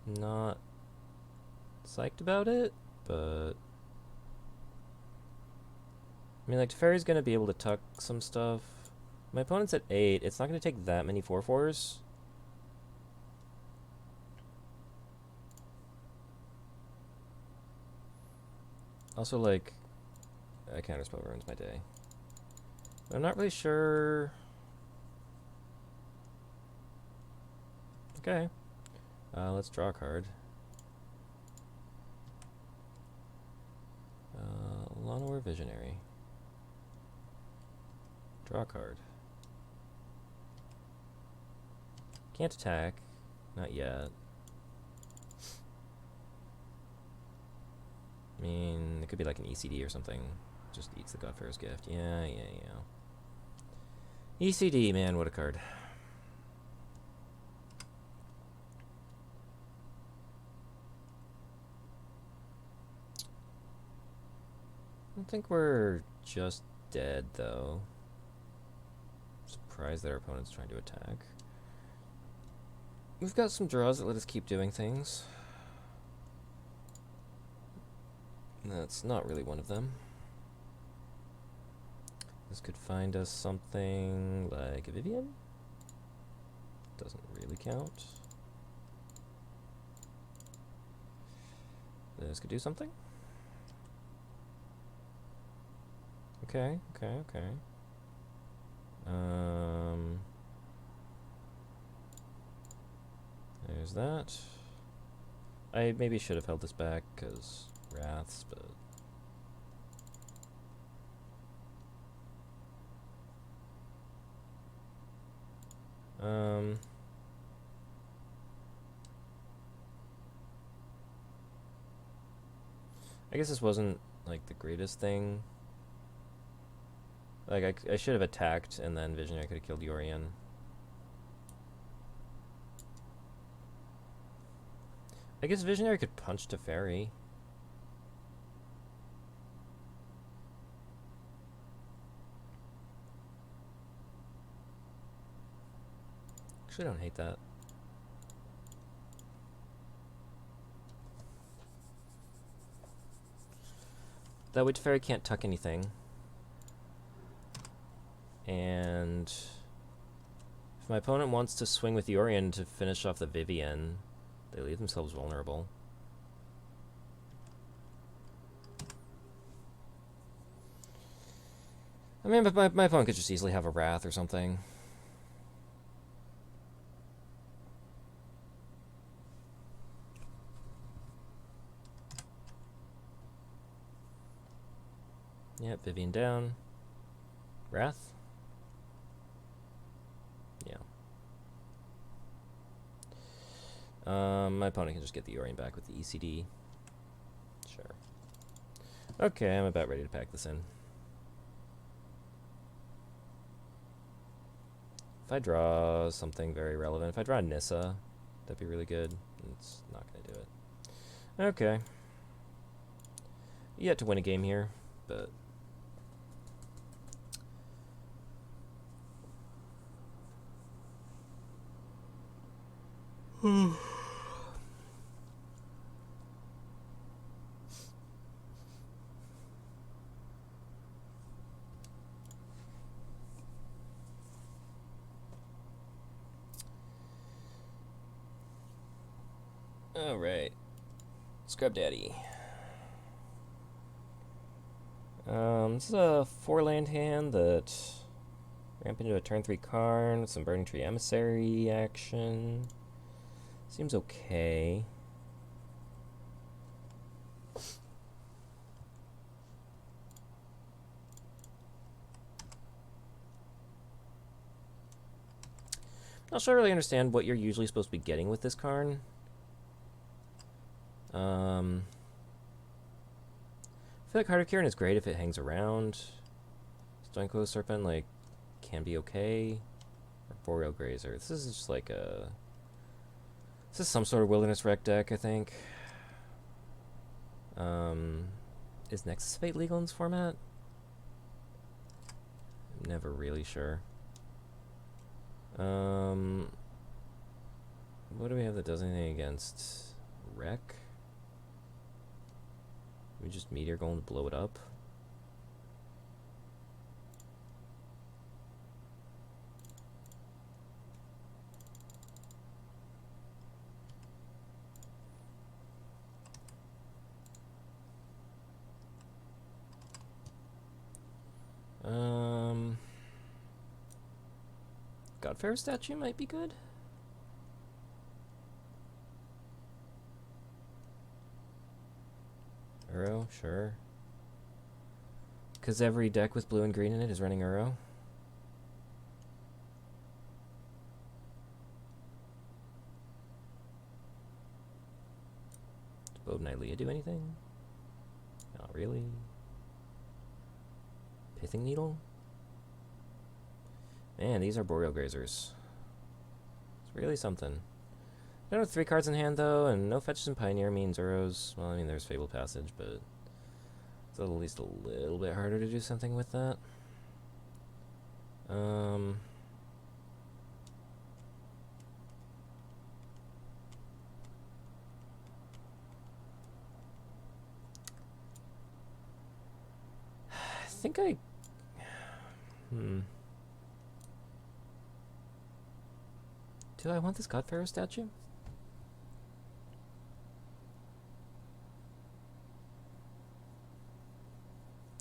Not psyched about it, but I mean, like, Teferi's gonna be able to tuck some stuff. My opponent's at 8. It's not gonna take that many 4/4s. Also, like, a counterspell ruins my day. I'm not really sure. Okay. Let's draw a card. Llanowar Visionary. Draw a card. Can't attack. Not yet. I mean, it could be like an ECD or something. Just eats the Godfarer's Gift. Yeah. ECD, man, what a card. I don't think we're just dead, though. Surprised that our opponent's trying to attack. We've got some draws that let us keep doing things. That's not really one of them. This could find us something like a Vivian. Doesn't really count. This could do something. Okay. There's that. I maybe should have held this back, because Wraths, but... I guess this wasn't, like, the greatest thing. Like, I should have attacked, and then Visionary could have killed Yorion. I guess Visionary could punch Teferi. Actually, I don't hate that. That way Teferi can't tuck anything. And if my opponent wants to swing with Yorion to finish off the Vivian, they leave themselves vulnerable. I mean, but my opponent could just easily have a Wrath or something. Yep, Vivian down. Wrath? Yeah. My opponent can just get the Yorion back with the ECD. Sure. Okay, I'm about ready to pack this in. If I draw something very relevant, if I draw Nissa, that'd be really good. It's not going to do it. Okay. Yet to win a game here, but... Alright. Scrub Daddy. This is a 4-land hand that ramp into a turn 3 Karn with some Burning Tree Emissary action. Seems okay. Not sure I really understand what you're usually supposed to be getting with this Karn. I feel like Heart of Kirin is great if it hangs around. Stonecoil Serpent, like, can be okay. Or Boreal Grazer. This is just like a... This is some sort of Wilderness Wreck deck, I think. Is Nexus Fate legal in this format? I'm never really sure. What do we have that does anything against Wreck? We just Meteor Golem to blow it up? Godfair statue might be good. Uro, sure. Because every deck with blue and green in it is running Uro. Does Bob Nylea do anything? Not really. Pithing Needle? Man, these are Boreal Grazers. It's really something. I don't have 3 cards in hand, though, and no fetches in Pioneer means Uros. Well, I mean, there's Fabled Passage, but it's at least a little bit harder to do something with that. I think I... Do I want this Godpharaoh statue?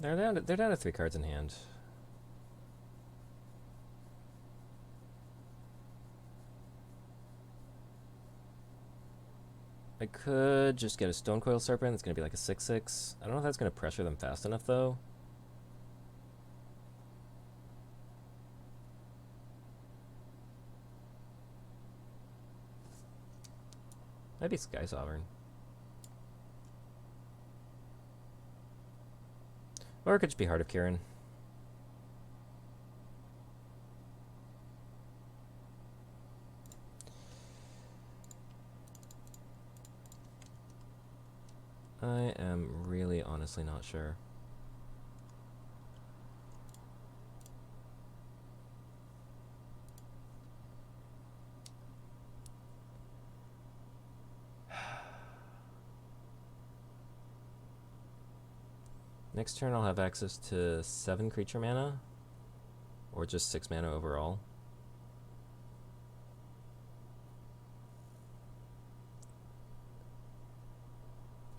They're down to 3 cards in hand. I could just get a Stonecoil Serpent. It's going to be like a 6/6. I don't know if that's going to pressure them fast enough, though. Maybe Sky Sovereign. Or it could just be Heart of Kirin. I am really honestly not sure. Next turn I'll have access to 7 creature mana, or just 6 mana overall.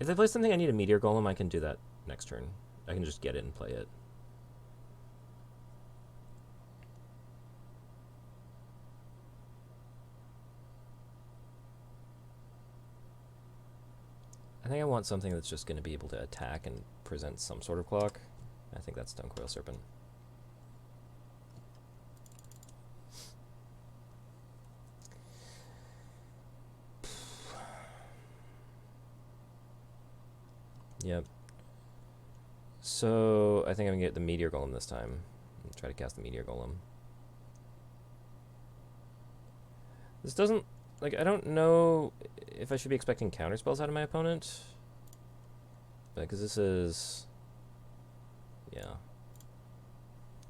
If they play something I need a Meteor Golem, I can do that next turn. I can just get it and play it. I think I want something that's just going to be able to attack and present some sort of clock. I think that's Stonecoil Serpent. Yep. So I think I'm going to get the Meteor Golem this time. Try to cast the Meteor Golem. This doesn't... Like, I don't know if I should be expecting counterspells out of my opponent. Because this is... Yeah.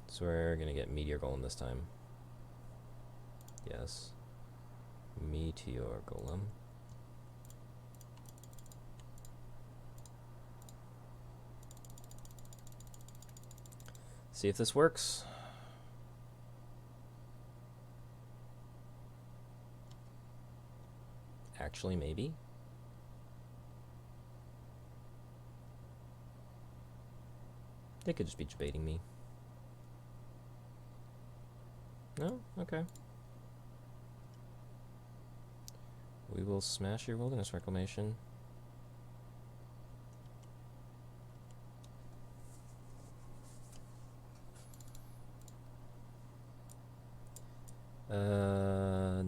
So we're going to get Meteor Golem this time. Yes. Meteor Golem. See if this works. Actually, maybe. They could just be debating me. No? Okay. We will smash your Wilderness Reclamation.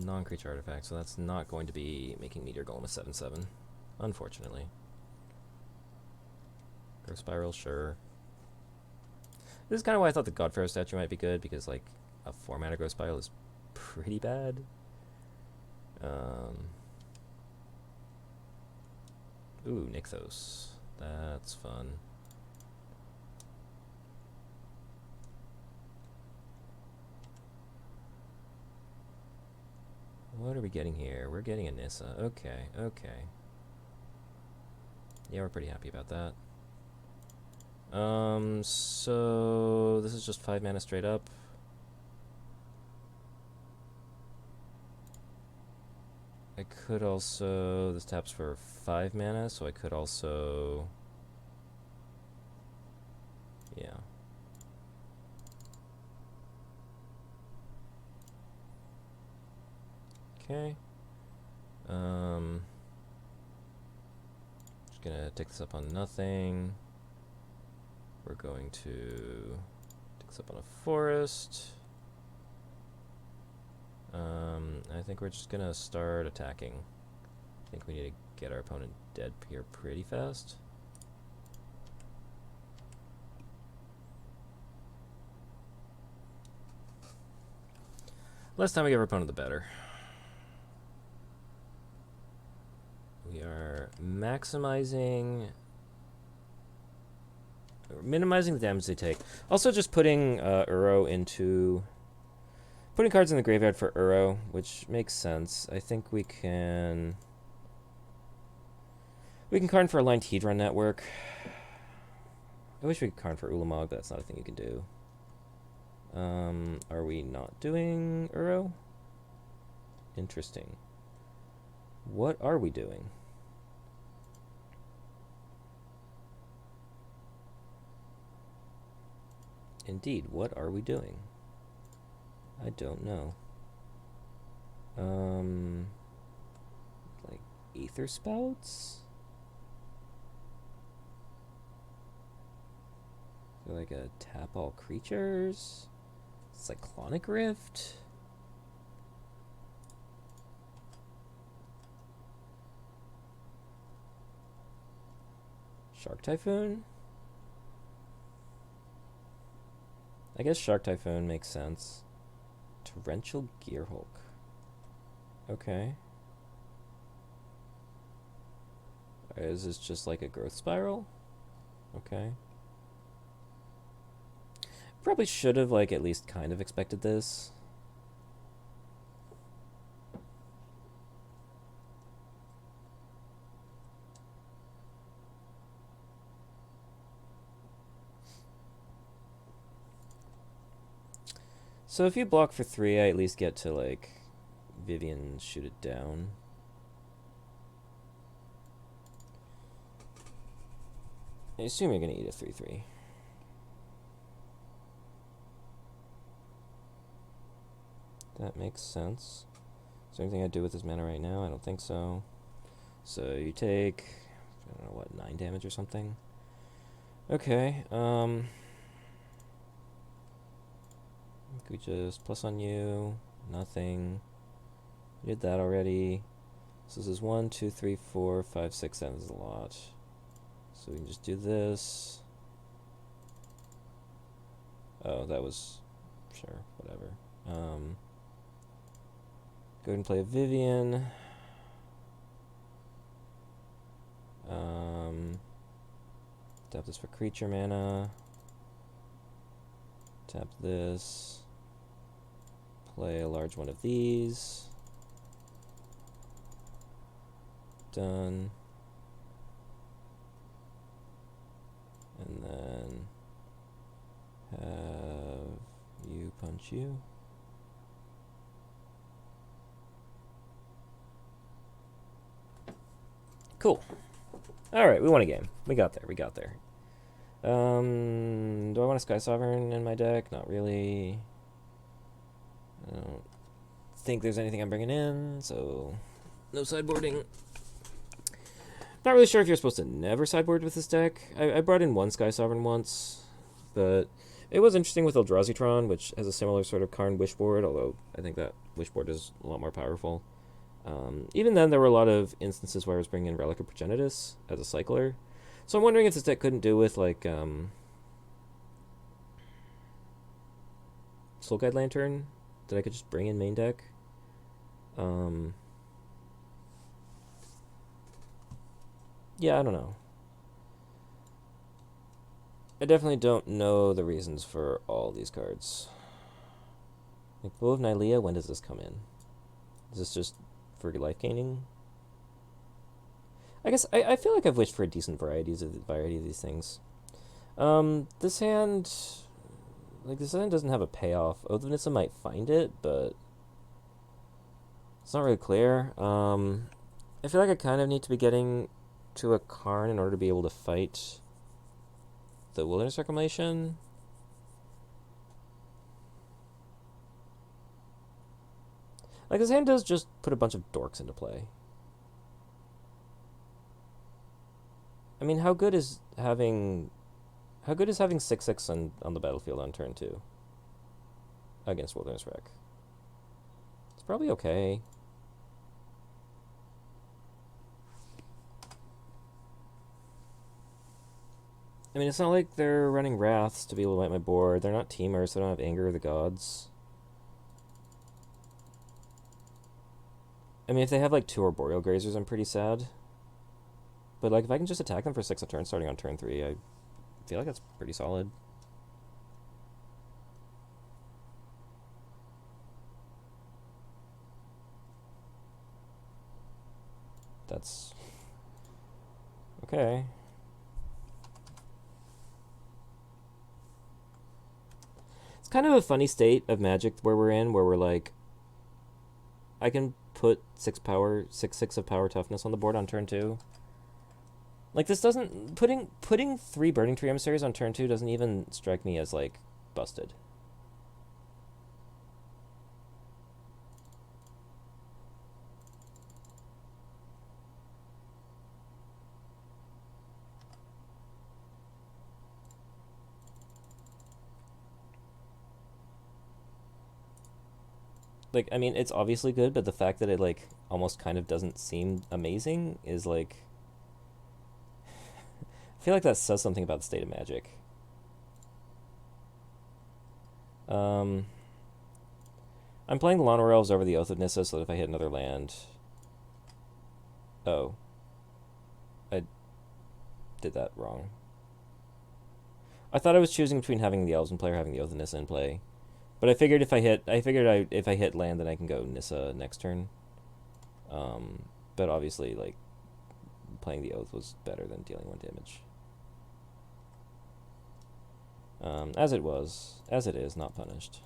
Non-creature artifact, so that's not going to be making Meteor Golem a 7/7, unfortunately. Growth Spiral, sure. This is kind of why I thought the Godpharaoh statue might be good, because like a 4-mana Growth Spiral is pretty bad. Ooh, Nykthos. That's fun. What are we getting here? We're getting a Nissa. Okay, okay. Yeah, we're pretty happy about that. So this is just 5 mana straight up. I could also... This taps for 5 mana, so I could also... Yeah. Okay. Just gonna take this up on nothing. We're going to take this up on a forest. I think we're just gonna start attacking. I think we need to get our opponent dead here pretty fast. Less time we give our opponent, the better. We are minimizing the damage they take. Also, just putting Uro into... Putting cards in the graveyard for Uro, which makes sense. I think we can... We can card for Aligned Hedron Network. I wish we could card for Ulamog, but that's not a thing you can do. Are we not doing Uro? Interesting. What are we doing? Indeed, what are we doing? I don't know. Like Aether Spouts? So like a tap all creatures? Cyclonic Rift? Shark Typhoon? I guess Shark Typhoon makes sense. Torrential Gearhulk. Okay. Is this just like a growth spiral? Okay. Probably should have like at least kind of expected this. So if you block for 3, I at least get to, like, Vivian shoot it down. I assume you're going to eat a 3/3. That makes sense. Is there anything I do with this mana right now? I don't think so. So you take, I don't know, what, 9 damage or something? Okay, we just plus on you, nothing. We did that already. So this is 1, 2, 3, 4, 5, 6, 7 is a lot. So we can just do this. Oh, that was, sure, whatever. Go ahead and play a Vivian. Tap this for creature mana. Tap this. Play a large one of these. Done. And then have you punch you. Cool. Alright, we won a game. We got there, we got there. Do I want a Sky Sovereign in my deck? Not really. I don't think there's anything I'm bringing in, so no sideboarding. Not really sure if you're supposed to never sideboard with this deck. I brought in one Sky Sovereign once, but it was interesting with Eldrazi-tron, which has a similar sort of Karn Wishboard, although I think that Wishboard is a lot more powerful. Even then, there were a lot of instances where I was bringing in Relic of Progenitus as a cycler. So I'm wondering if this deck couldn't do with, like, Soul Guide Lantern, that I could just bring in main deck. Yeah, I don't know. I definitely don't know the reasons for all these cards. Like, Bow of Nylea, when does this come in? Is this just for life gaining? I guess I feel like I've wished for a decent variety of these things. This hand doesn't have a payoff. Oath of Nissa might find it, but it's not really clear. I feel like I kind of need to be getting to a Karn in order to be able to fight the Wilderness Reclamation. Like, this hand does just put a bunch of dorks into play. I mean, how good is having 6/6 on the battlefield on turn 2 against Wilderness Rec? It's probably okay. I mean, it's not like they're running Wraths to be able to wipe my board. They're not Teamers, so they don't have Anger of the Gods. I mean, if they have, like, 2 Arboreal Grazers, I'm pretty sad. But, like, if I can just attack them for 6 a turn starting on turn 3, I feel like that's pretty solid. That's... okay. It's kind of a funny state of Magic where we're in, where we're like, I can put 6 of power toughness on the board on turn 2. Like, this doesn't... Putting 3 Burning Tree Emissaries on turn 2 doesn't even strike me as, like, busted. Like, I mean, it's obviously good, but the fact that it, like, almost kind of doesn't seem amazing is, like... I feel like that says something about the state of Magic. I'm playing the Llanowar Elves over the Oath of Nissa so that if I hit another land... Oh. I did that wrong. I thought I was choosing between having the Elves in play or having the Oath of Nissa in play. But I figured if I hit land, then I can go Nissa next turn. But obviously, like, playing the Oath was better than dealing 1 damage. As it is, not punished.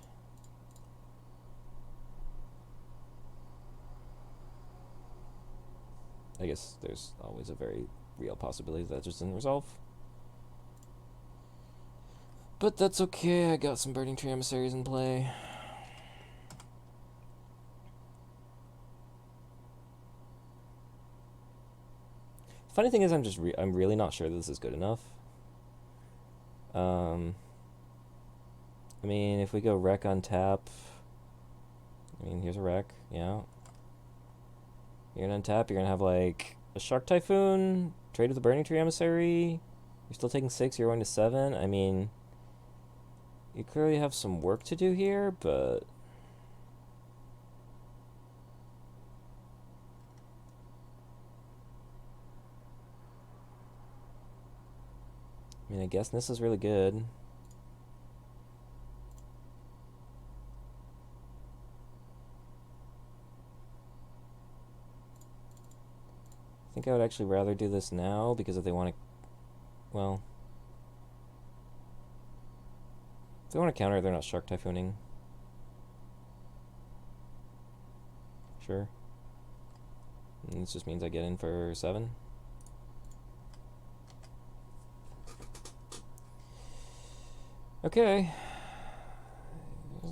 I guess there's always a very real possibility that just didn't resolve. But that's okay, I got some Burning Tree Emissaries in play. Funny thing is, I'm really not sure that this is good enough. I mean, if we go Wreck on tap... I mean, here's a Wreck, yeah. You're gonna untap, you're gonna have, like, a Shark Typhoon, trade with the Burning Tree Emissary. You're still taking 6, you're going to 7. I mean... You clearly have some work to do here, but... I mean, I guess this is really good. I think I would actually rather do this now, because if they want to... Well... If they want to counter, they're not Shark Typhooning. Sure. And this just means I get in for 7. Okay.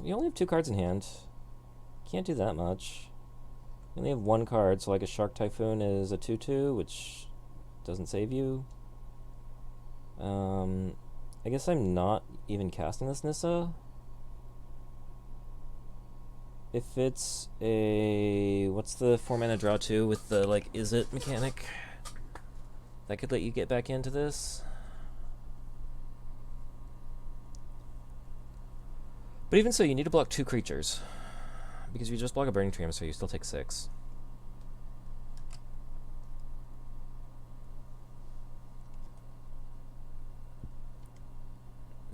You only have 2 cards in hand. Can't do that much. You only have 1 card, so like a Shark Typhoon is a 2/2, which doesn't save you. I guess I'm not even casting this Nissa. If it's a... What's the 4-mana draw 2 with the, like, is it mechanic? That could let you get back into this. But even so, you need to block 2 creatures. Because if you just block a Burning Tree, so you still take 6.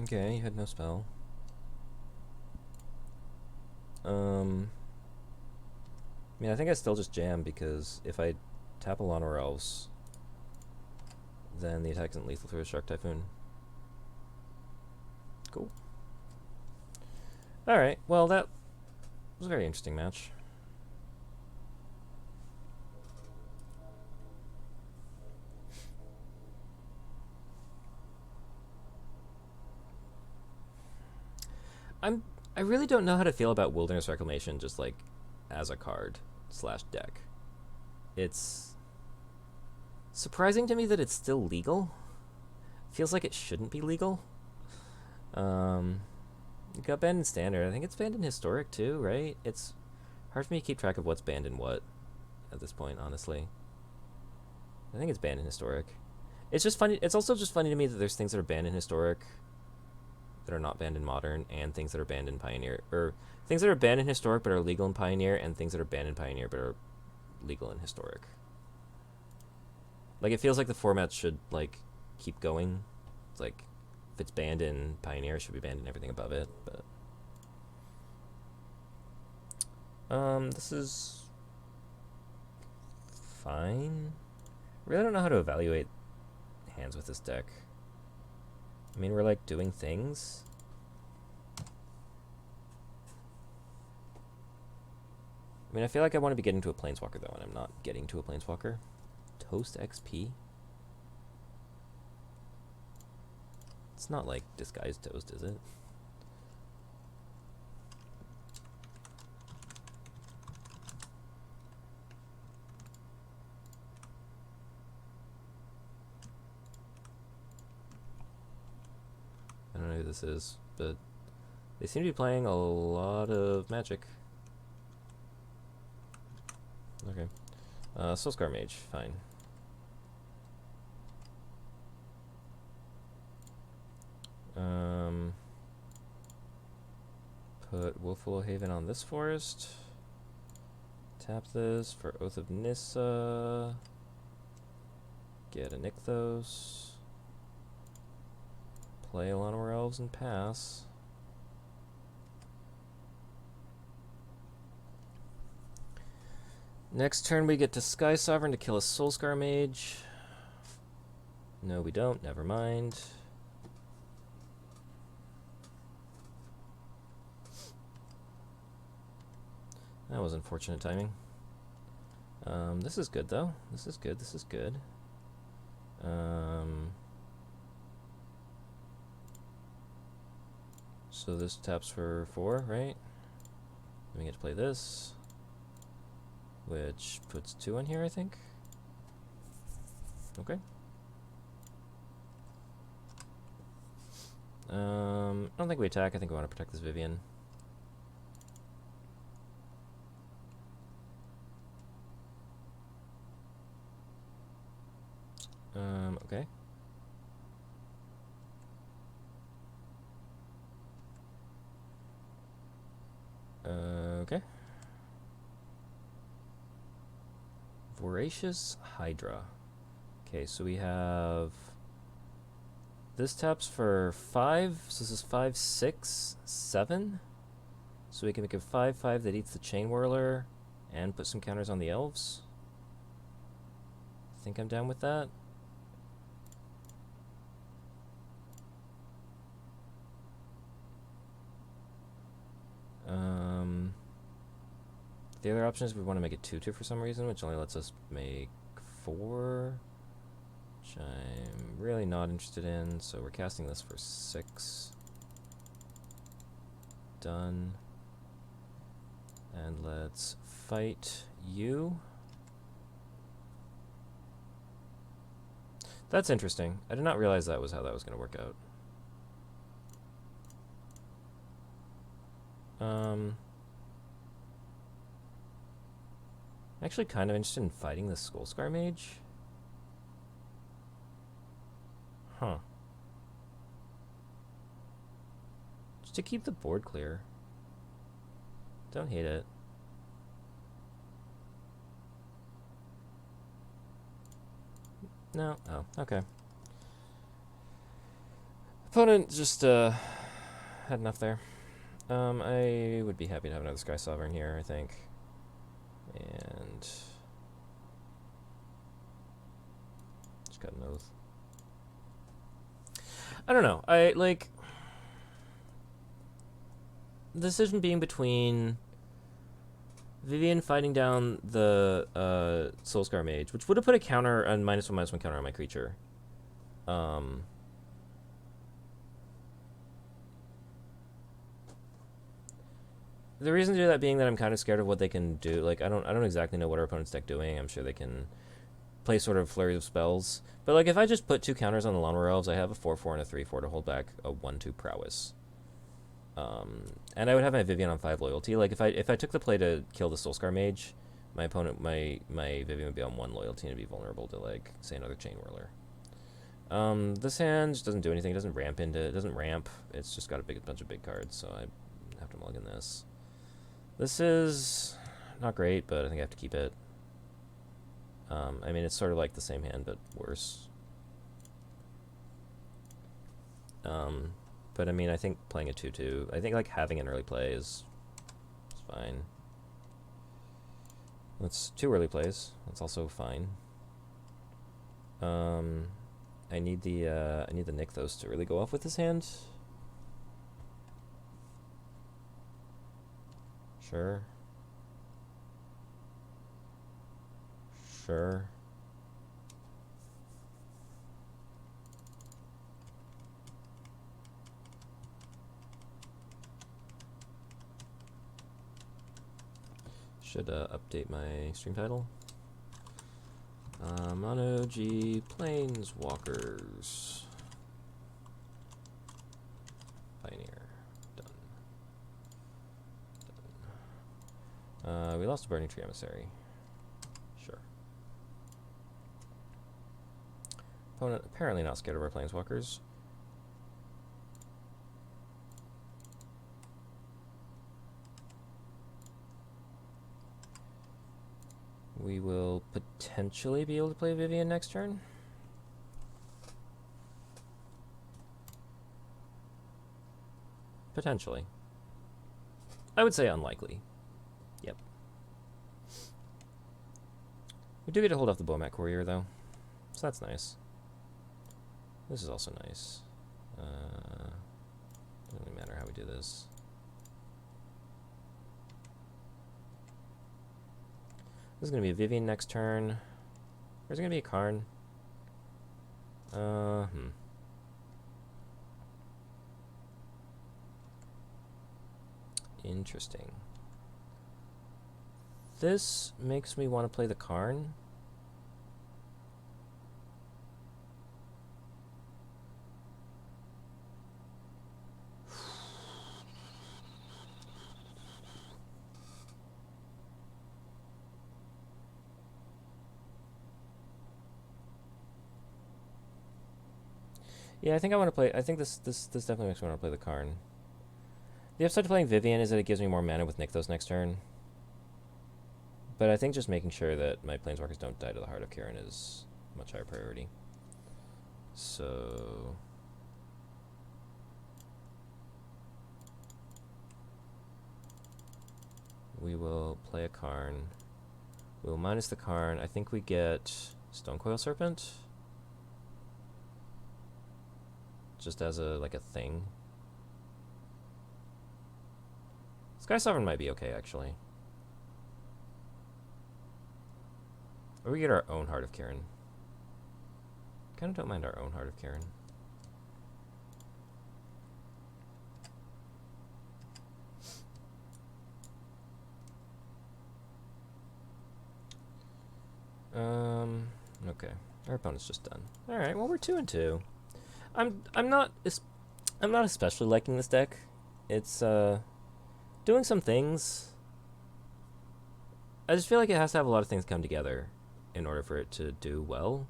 Okay, you had no spell. I mean, I think I still just jam, because if I tap a Lawn or Elves, then the attack isn't lethal through a Shark Typhoon. Cool. Alright, well, that was a very interesting match. I really don't know how to feel about Wilderness Reclamation just like as a card / deck. It's surprising to me that it's still legal. Feels like it shouldn't be legal. It got banned in Standard. I think it's banned in Historic too, right? It's hard for me to keep track of what's banned in what at this point, honestly. I think it's banned in Historic. It's just funny. It's also just funny to me that there's things that are banned in Historic that are not banned in Modern, and things that are banned in Pioneer, or things that are banned in Historic but are legal in Pioneer, and things that are banned in Pioneer but are legal in Historic. Like, it feels like the format should like keep going. It's like, if it's banned in Pioneer, it should be banned in everything above it. But this is fine. I really don't know how to evaluate hands with this deck. I mean, we're like doing things. I mean, I feel like I want to be getting to a Planeswalker though, and I'm not getting to a Planeswalker. Toast XP? It's not like Disguised Toast, is it? I don't know who this is, but they seem to be playing a lot of Magic. Okay. Soulscar Mage, fine. Put Wolfwillow Haven on this forest. Tap this for Oath of Nissa. Get a Nykthos. Play Llanowar Elves and pass. Next turn we get to Sky Sovereign to kill a Soulscar Mage. No, we don't. Never mind. That was unfortunate timing. This is good, though. This is good. This is good. So this taps for 4, right? Then we get to play this, which puts 2 on here, I think. Okay. I don't think we attack. I think we want to protect this Vivian. Okay. Okay. Voracious Hydra. Okay, so we have... This taps for 5, so this is 5, 6, 7. So we can make a 5/5 that eats the Chain Whirler and put some counters on the Elves. I think I'm down with that. The other option is we want to make it 2/2 for some reason, which only lets us make 4, which I'm really not interested in, so we're casting this for 6. Done. And let's fight you. That's interesting. I did not realize that was how that was going to work out. I'm actually kind of interested in fighting this Soulscar Mage. Huh. Just to keep the board clear. Don't hate it. No? Oh, okay. Opponent just had enough there. I would be happy to have another Sky Sovereign here, I think. And just got an Oath. I don't know. I like the decision being between Vivian fighting down the Soulscar Mage, which would have put a counter on -1/-1 counter on my creature. The reason to do that being that I'm kind of scared of what they can do. Like I don't exactly know what our opponent's deck doing. I'm sure they can play sort of flurry of spells. But like if I just put 2 counters on the Lawnmower Elves, I have a 4/4 and a 3/4 to hold back a 1/2 prowess. And I would have my Vivian on 5 loyalty. Like if I took the play to kill the Soulscar Mage, my opponent my Vivian would be on 1 loyalty and be vulnerable to like say another Chain Whirler. This hand just doesn't do anything. It doesn't ramp into. It doesn't ramp. It's just got a bunch of big cards, so I have to mulligan this. This is not great, but I think I have to keep it. I mean, it's sort of like the same hand, but worse. But I mean, I think playing a 2/2, I think like having an early play is fine. That's 2 early plays. That's also fine. I need the Nykthos to really go off with this hand. Sure. Sure. Should update my stream title. MonoG Planeswalkers. Pioneer. Done. We lost a Burning Tree Emissary. Sure. Opponent apparently not scared of our Planeswalkers. We will potentially be able to play Vivian next turn. Potentially. I would say unlikely. Yep. We do get to hold off the Bomat Courier, though. So that's nice. This is also nice. Doesn't really matter how we do this. This is going to be a Vivian next turn. Or is it going to be a Karn? Interesting. This makes me want to play the Karn. Yeah, I think I want to play. I think this definitely makes me want to play the Karn. The upside to playing Vivian is that it gives me more mana with Nykthos next turn. But I think just making sure that my Planeswalkers don't die to the Heart of Kiran is a much higher priority. So we will play a Karn. We will minus the Karn. I think we get Stonecoil Serpent. Just as a like a thing. Sky Sovereign might be okay, actually. Or we get our own Heart of Kiran. Kind of don't mind our own Heart of Kiran. Okay. Our opponent's just done. All right. Well, we're 2-2. I'm not especially liking this deck. It's doing some things. I just feel like it has to have a lot of things come together in order for it to do well.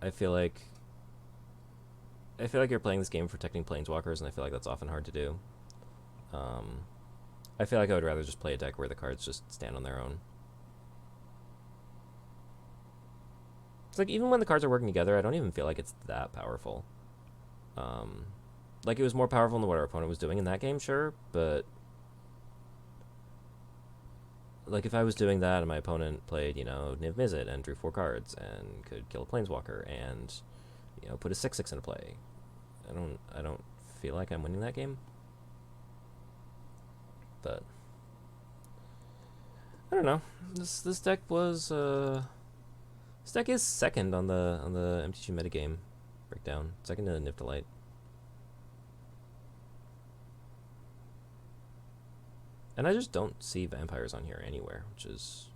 I feel like you're playing this game protecting Planeswalkers, and I feel like that's often hard to do. I feel like I would rather just play a deck where the cards just stand on their own. It's like, even when the cards are working together, I don't even feel like it's that powerful. Like, it was more powerful than what our opponent was doing in that game, sure, but like, if I was doing that and my opponent played, you know, Niv Mizzet and drew 4 cards and could kill a Planeswalker and, you know, put a 6/6 into play, I don't feel like I'm winning that game. But I don't know. This deck was this deck is second on the MTG metagame breakdown. Second to Niv to Light. And I just don't see vampires on here anywhere, which is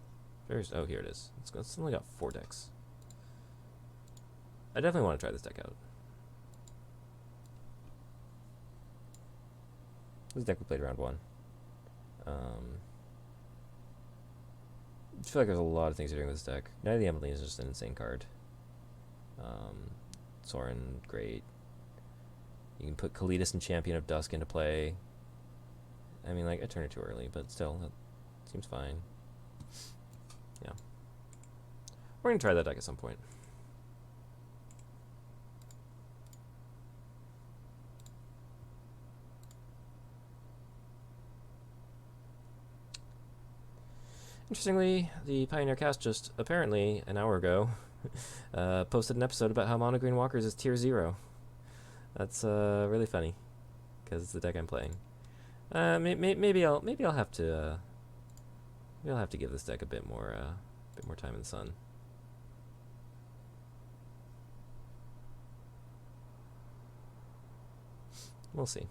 very... Oh, here it is. It's only got 4 decks. I definitely want to try this deck out. This deck we played round 1. I feel like there's a lot of things to do with this deck. Knight of the Emily is just an insane card. Sorin, great. You can put Kalidas and Champion of Dusk into play. I mean, like, I turned it too early, but still, that seems fine. Yeah. We're going to try that deck at some point. Interestingly, the Pioneer Cast just, apparently, an hour ago, posted an episode about how MonoG Walkers is tier 0. That's really funny, because it's the deck I'm playing. Maybe I'll have to give this deck a bit more time in the sun. We'll see.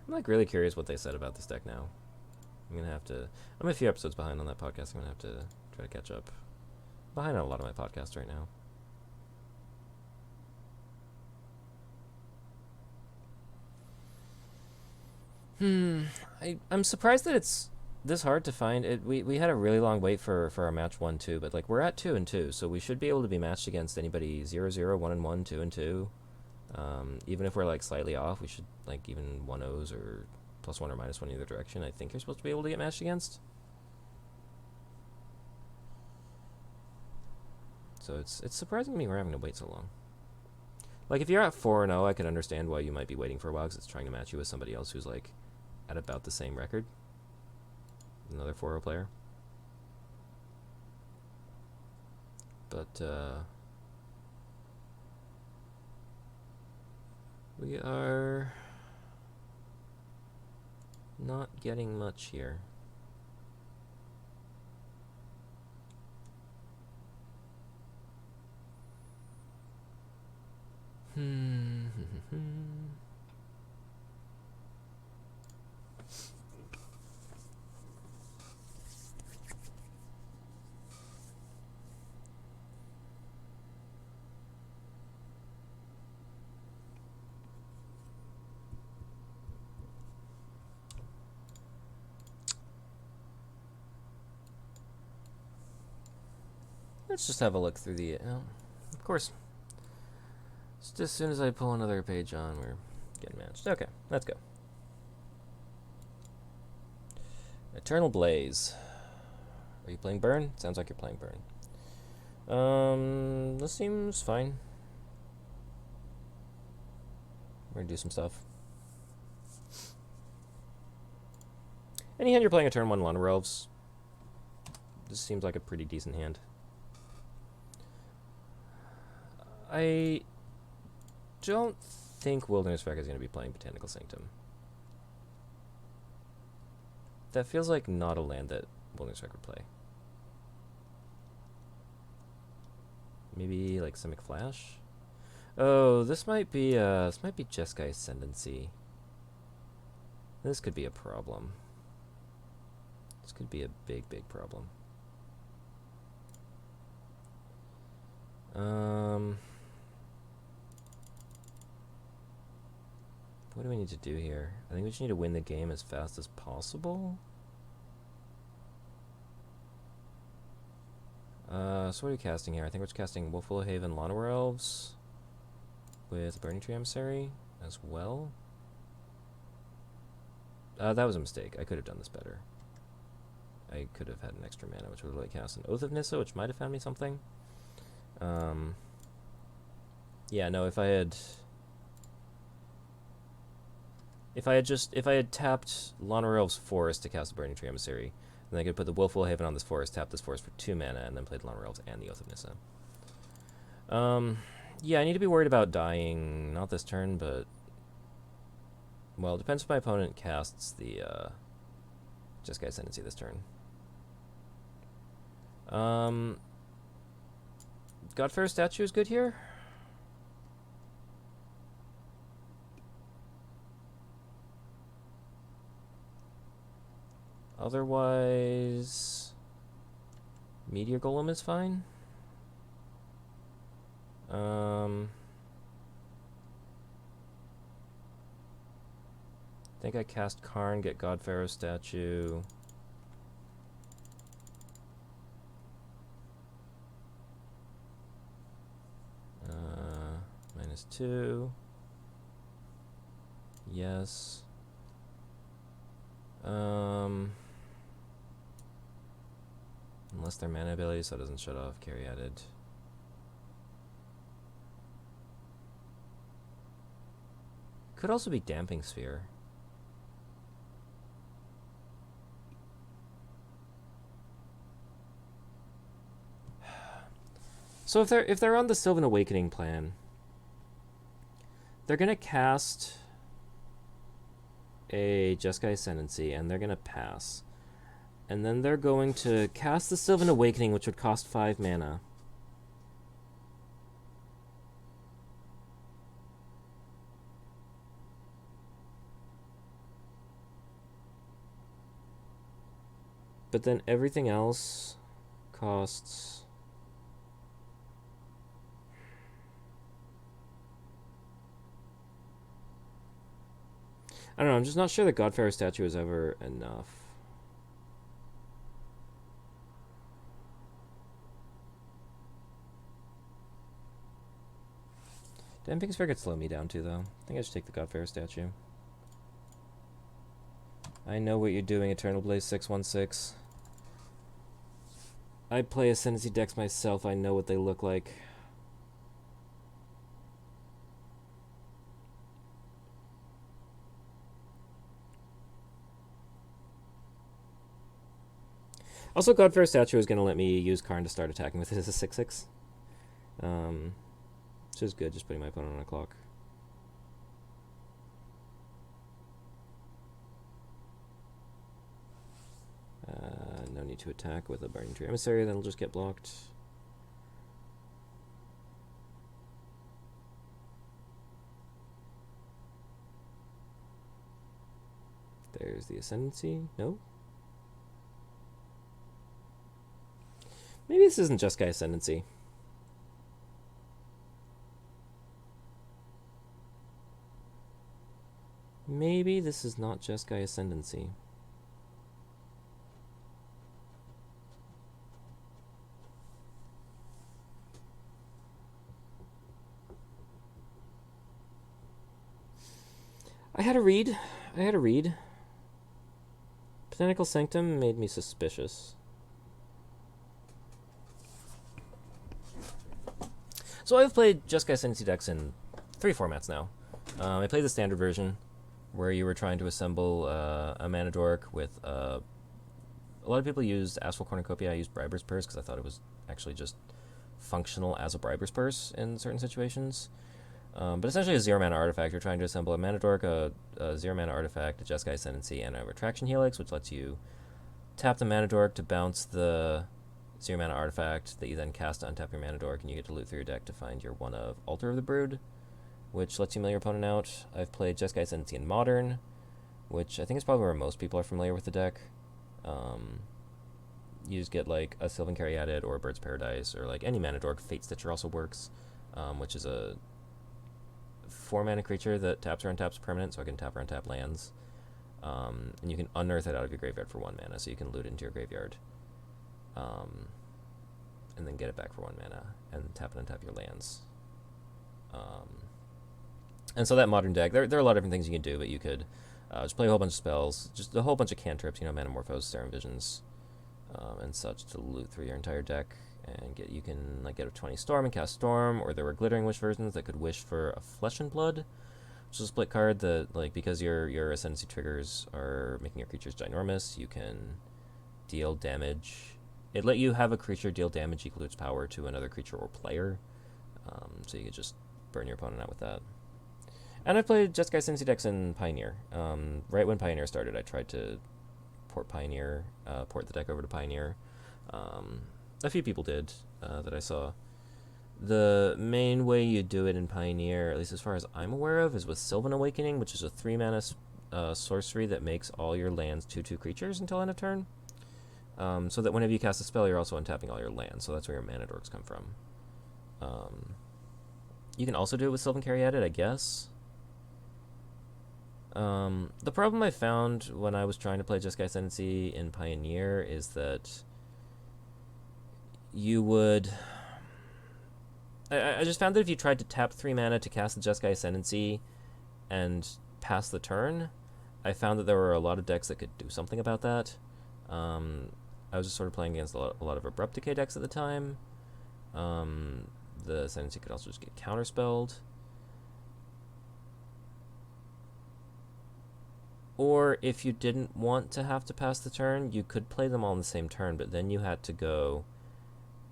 I'm like really curious what they said about this deck now. I'm a few episodes behind on that podcast. I'm gonna have to try to catch up. Behind on a lot of my podcasts right now. I'm surprised that it's this hard to find it. We had a really long wait for our match 1-2, but like, we're at 2-2, so we should be able to be matched against anybody 0-0, 1-1, 2-2. Even if we're like slightly off, we should like even 1-0s or +1 or -1 either direction. I think you're supposed to be able to get matched against. So it's surprising to me we're having to wait so long. Like, if you're at 4-0, I could understand why you might be waiting for a while, because it's trying to match you with somebody else who's like at about the same record. Another 4-0 player. But we are not getting much here. Let's just have a look through the... of course. Just as soon as I pull another page on, we're getting matched. Okay, let's go. Eternal Blaze. Are you playing Burn? Sounds like you're playing Burn. This seems fine. We're gonna do some stuff. Any hand you're playing a turn 1 Wanderer Elves. This seems like a pretty decent hand. I don't think Wilderness Wreck is going to be playing Botanical Sanctum. That feels like not a land that Wilderness Wreck would play. Maybe like Simic Flash? Oh, this might be Jeskai Ascendancy. This could be a problem. This could be a big problem. What do we need to do here? I think we just need to win the game as fast as possible. So what are we casting here? I think we're just casting Wolfwillow Haven, Llanowar Elves with Burning Tree Emissary as well. That was a mistake. I could have done this better. I could have had an extra mana, which would have let cast an Oath of Nissa, which might have found me something. Yeah, no, if I had tapped Llanowar Elves Forest to cast the Burning Tree Emissary, then I could put the Wolfwillow Haven on this forest, tap this forest for 2 mana, and then played Llanowar Elves and the Oath of Nissa. Yeah, I need to be worried about dying, not this turn, but... Well, it depends if my opponent casts the, Jeskai Ascendancy this turn. Godfair Statue is good here? Otherwise, Meteor Golem is fine. I think I cast Karn, get Godpharaoh Statue. -2. Yes. Unless they're mana ability, so it doesn't shut off Caryatid. Could also be Damping Sphere. So if they're on the Sylvan Awakening plan, they're gonna cast a Jeskai Ascendancy and they're gonna pass. And then they're going to cast the Sylvan Awakening, which would cost 5 mana. But then everything else costs... I don't know, I'm just not sure that Godfair Statue is ever enough. Damping Sphere could slow me down too, though. I think I should take the Godfair Statue. I know what you're doing, Eternal Blaze 616. I play Ascendancy decks myself, I know what they look like. Also, Godfair Statue is going to let me use Karn to start attacking with it as a 6/6. Which is good, just putting my opponent on a clock. No need to attack with a Burning Tree Emissary, that'll just get blocked. There's the Ascendancy. No? Maybe this isn't Jeskai Ascendancy. Maybe this is not Jeskai Ascendancy. I had a read. Botanical Sanctum made me suspicious. So I've played Jeskai Ascendancy decks in 3 formats now. I played the standard version, where you were trying to assemble a mana dork with... a lot of people used Astral Cornucopia. I used Briber's Purse because I thought it was actually just functional as a Briber's Purse in certain situations. But essentially a 0-mana artifact. You're trying to assemble a mana dork, a 0-mana artifact, a Jeskai Ascendancy, and a Retraction Helix, which lets you tap the mana dork to bounce the 0-mana artifact that you then cast to untap your mana dork, and you get to loot through your deck to find your one of Altar of the Brood, which lets you mill your opponent out. I've played Jeskai Ascendancy in Modern, which I think is probably where most people are familiar with the deck. You just get like a Sylvan Caryatid or a Bird's Paradise, or like any mana dork. Fate Stitcher also works, which is a 4-mana creature that taps or untaps permanent, so I can tap or untap lands. And you can unearth it out of your graveyard for 1 mana, so you can loot it into your graveyard. and then get it back for 1 mana, and tap and untap your lands. And so that modern deck, there are a lot of different things you can do, but you could just play a whole bunch of spells, just a whole bunch of cantrips, Manamorphose, Serum Visions, and such to loot through your entire deck, and you can like get a 20 Storm and cast Storm, or there were Glittering Wish versions that could wish for a Flesh and Blood, which is a split card that, like, because your Ascendancy triggers are making your creatures ginormous, you can deal damage. It let you have a creature deal damage equal to its power to another creature or player, so you could just burn your opponent out with that. And I played Jeskai Ascendancy decks in Pioneer. Right when Pioneer started, I tried to port the deck over to Pioneer. A few people did that I saw. The main way you do it in Pioneer, at least as far as I'm aware of, is with Sylvan Awakening, which is a 3-mana sorcery that makes all your lands 2/2 creatures until end of turn. So that whenever you cast a spell, you're also untapping all your lands. So that's where your mana dorks come from. You can also do it with Sylvan Caryatid, I guess. The problem I found when I was trying to play Jeskai Ascendancy in Pioneer is that you would... I just found that if you tried to tap 3 mana to cast the Jeskai Ascendancy and pass the turn, I found that there were a lot of decks that could do something about that. I was just sort of playing against a lot of Abrupt Decay decks at the time. The Ascendancy could also just get counterspelled. Or if you didn't want to have to pass the turn, you could play them all in the same turn, but then you had to go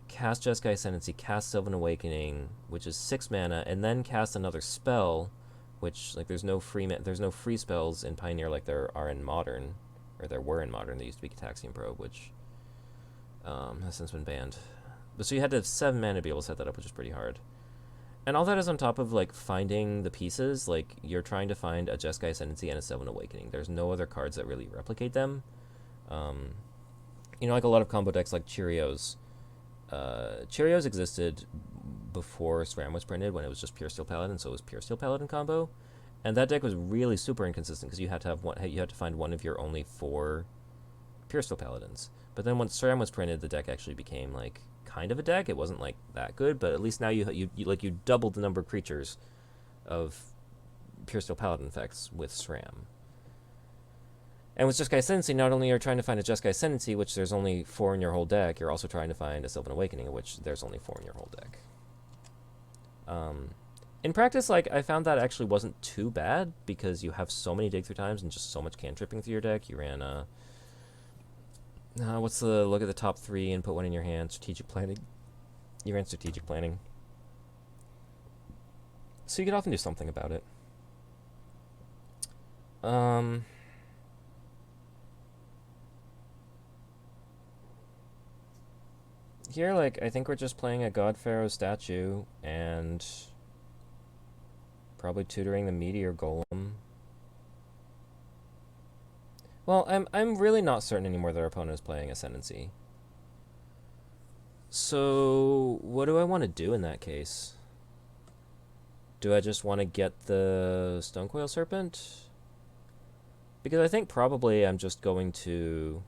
cast Jeskai Ascendancy, cast Sylvan Awakening, which is 6 mana, and then cast another spell, which, like, there's no free spells in Pioneer like there are in Modern, or there were in Modern. There used to be Cataxian Probe, which has since been banned. But so you had to have 7 mana to be able to set that up, which is pretty hard. And all that is on top of, like, finding the pieces. Like, you're trying to find a Jeskai Ascendancy and a Sylvan Awakening. There's no other cards that really replicate them. Like a lot of combo decks like Cheerios. Cheerios existed before SRAM was printed, when it was just Pure Steel Paladin, so it was Pure Steel Paladin combo. And that deck was really super inconsistent because you had to find one of your only 4 Pure Steel Paladins. But then once SRAM was printed, the deck actually became, like, kind of a deck. It wasn't, like, that good, but at least now you doubled the number of creatures of Pure Steel Paladin effects with SRAM. And with Jeskai Ascendancy, not only are you trying to find a Jeskai Ascendancy, which there's only 4 in your whole deck, you're also trying to find a Sylvan Awakening, of which there's only 4 in your whole deck. In practice, like, I found that actually wasn't too bad, because you have so many dig through times and just so much cantripping through your deck. You ran look at the top 3 and put one in your hand, Strategic Planning. You ran Strategic Planning. So you could often do something about it. Here, like, I think we're just playing a God Pharaoh statue and probably tutoring the Meteor Golem. Well, I'm really not certain anymore that our opponent is playing Ascendancy. So, what do I want to do in that case? Do I just want to get the Stonecoil Serpent? Because I think probably I'm just going to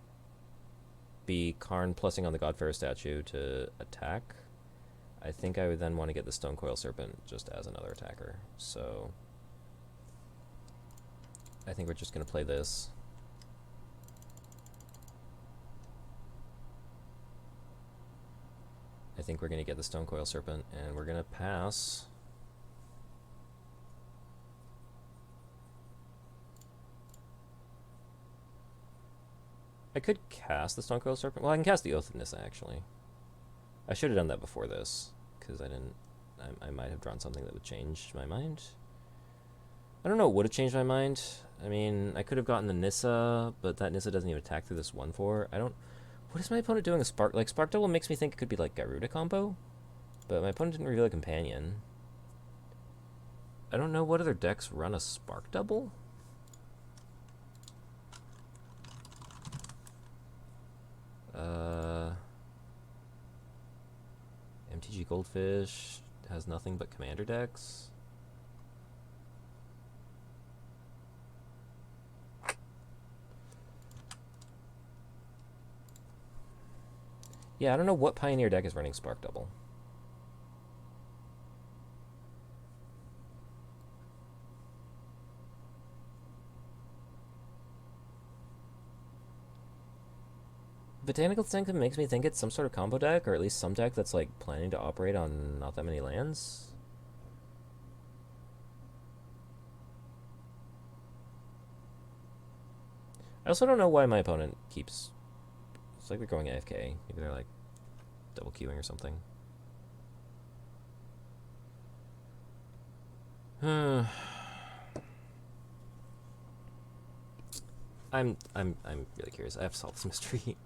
be Karn plussing on the God Pharaoh statue to attack. I think I would then want to get the Stonecoil Serpent just as another attacker. So I think we're just going to play this. I think we're going to get the Stonecoil Serpent, and we're going to pass. I could cast the Stonecoil Serpent. Well, I can cast the Oath of Nissa, actually. I should have done that before this, because I didn't... I might have drawn something that would change my mind. I don't know what would have changed my mind. I mean, I could have gotten the Nissa, but that Nissa doesn't even attack through this 1/4. I don't... What is my opponent doing? Like, Spark Double makes me think it could be, like, Garuda combo, but my opponent didn't reveal a companion. I don't know what other decks run a Spark Double. MTG Goldfish has nothing but commander decks. Yeah, I don't know what Pioneer deck is running Spark Double. Botanical Instinct makes me think it's some sort of combo deck, or at least some deck that's like planning to operate on not that many lands. I also don't know why my opponent keeps... It's like they're going AFK. Maybe they're like double queuing or something. I'm really curious. I have to solve this mystery.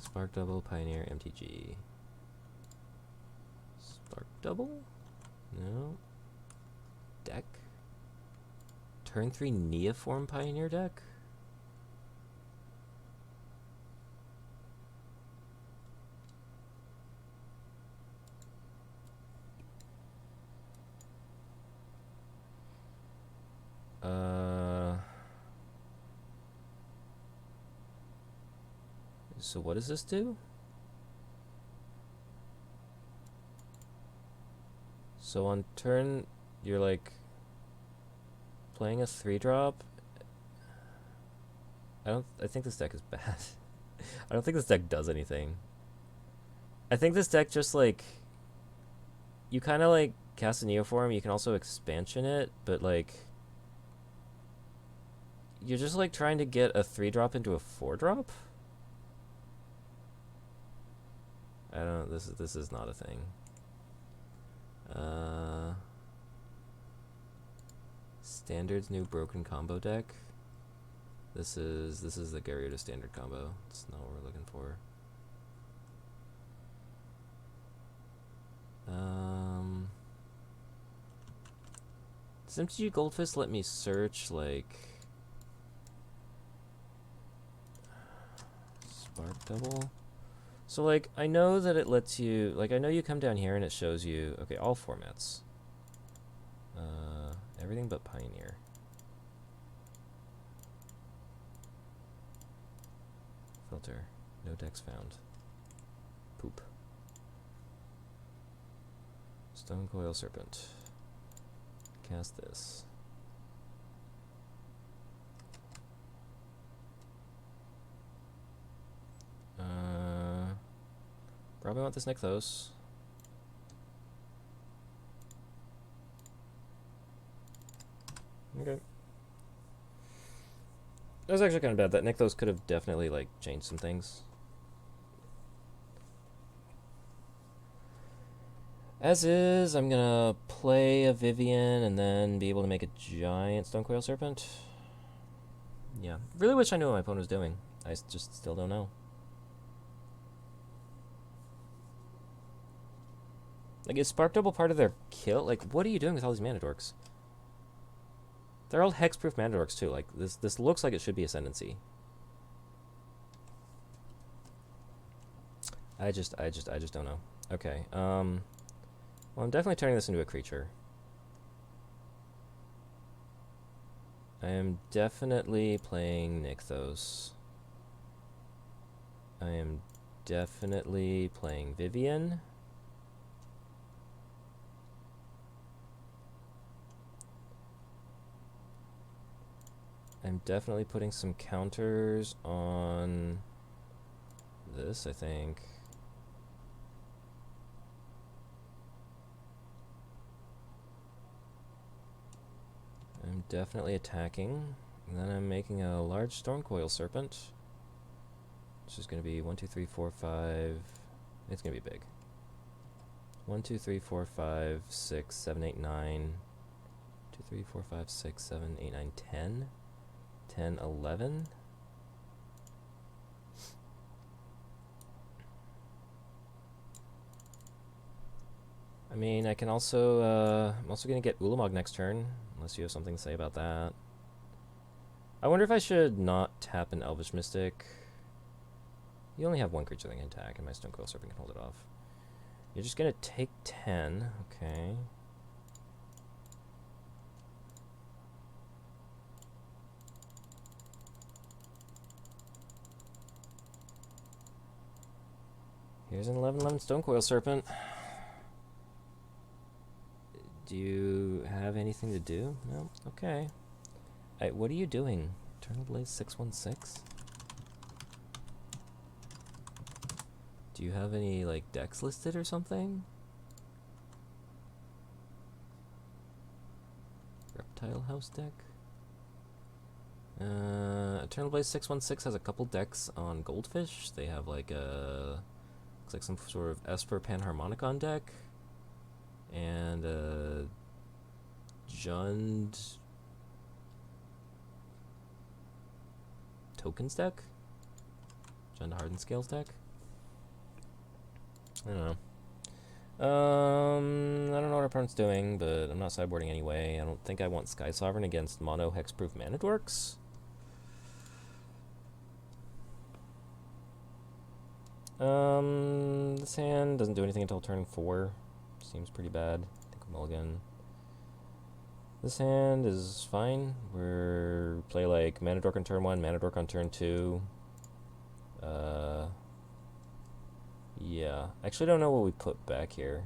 Spark Double, Pioneer, MTG. Spark Double? No. Deck? Turn 3 Neoform Pioneer deck? So what does this do? So on turn, you're like playing a 3-drop. I think this deck is bad. I don't think this deck does anything. I think this deck just like, you kind of like cast a Neoform, you can also expansion it, but like, you're just like trying to get a 3-drop into a 4-drop? I don't, this is not a thing. Standard's new broken combo deck. This is the Gyarados standard combo. It's not what we're looking for. Does MTG Goldfist let me search like Spark Double? So like I know that it lets you, like I know you come down here and it shows you, okay, all formats. Everything but Pioneer. Filter. No decks found. Poop. Stone Coil Serpent. Cast this. Probably want this Nykthos. Okay. That was actually kind of bad. That Nykthos could have definitely like changed some things. As is, I'm gonna play a Vivian and then be able to make a giant Stonecoil Serpent. Yeah, really wish I knew what my opponent was doing. I just still don't know. Like, is Spark Double part of their kill? Like, what are you doing with all these mana dorks? They're all hexproof mana dorks too. Like, this looks like it should be Ascendancy. I just don't know. Okay. Well, I'm definitely turning this into a creature. I am definitely playing Nykthos. I am definitely playing Vivian. I'm definitely putting some counters on this, I think. I'm definitely attacking. And then I'm making a large Stormcoil Serpent. Which is going to be 1, 2, 3, 4, 5. It's going to be big. 1, 2, 3, 4, 5, 6, 7, 8, 9. 2, 3, 4, 5, 6, 7, 8, 9, 10. 10, 11. I mean, I can also, I'm also going to get Ulamog next turn, unless you have something to say about that. I wonder if I should not tap an Elvish Mystic. You only have one creature that can attack, and my Stonecoil Serpent can hold it off. You're just going to take 10, okay. Here's an 11/11 Stonecoil Serpent. Do you have anything to do? No? Okay. What are you doing? Eternal Blaze 616? Do you have any, like, decks listed or something? Reptile House deck? Eternal Blaze 616 has a couple decks on Goldfish. They have, like, a... looks like some sort of Esper Panharmonicon deck. And a Jund Tokens deck? Jund Hardened Scales deck? I don't know. I don't know what our opponent's doing, but I'm not sideboarding anyway. I don't think I want Sky Sovereign against mono hexproof mana dorks. This hand doesn't do anything until turn 4. Seems pretty bad. I think we'll mulligan. This hand is fine. We're play like Mana Dork on turn 1, Mana Dork on turn 2. Yeah. I actually don't know what we put back here.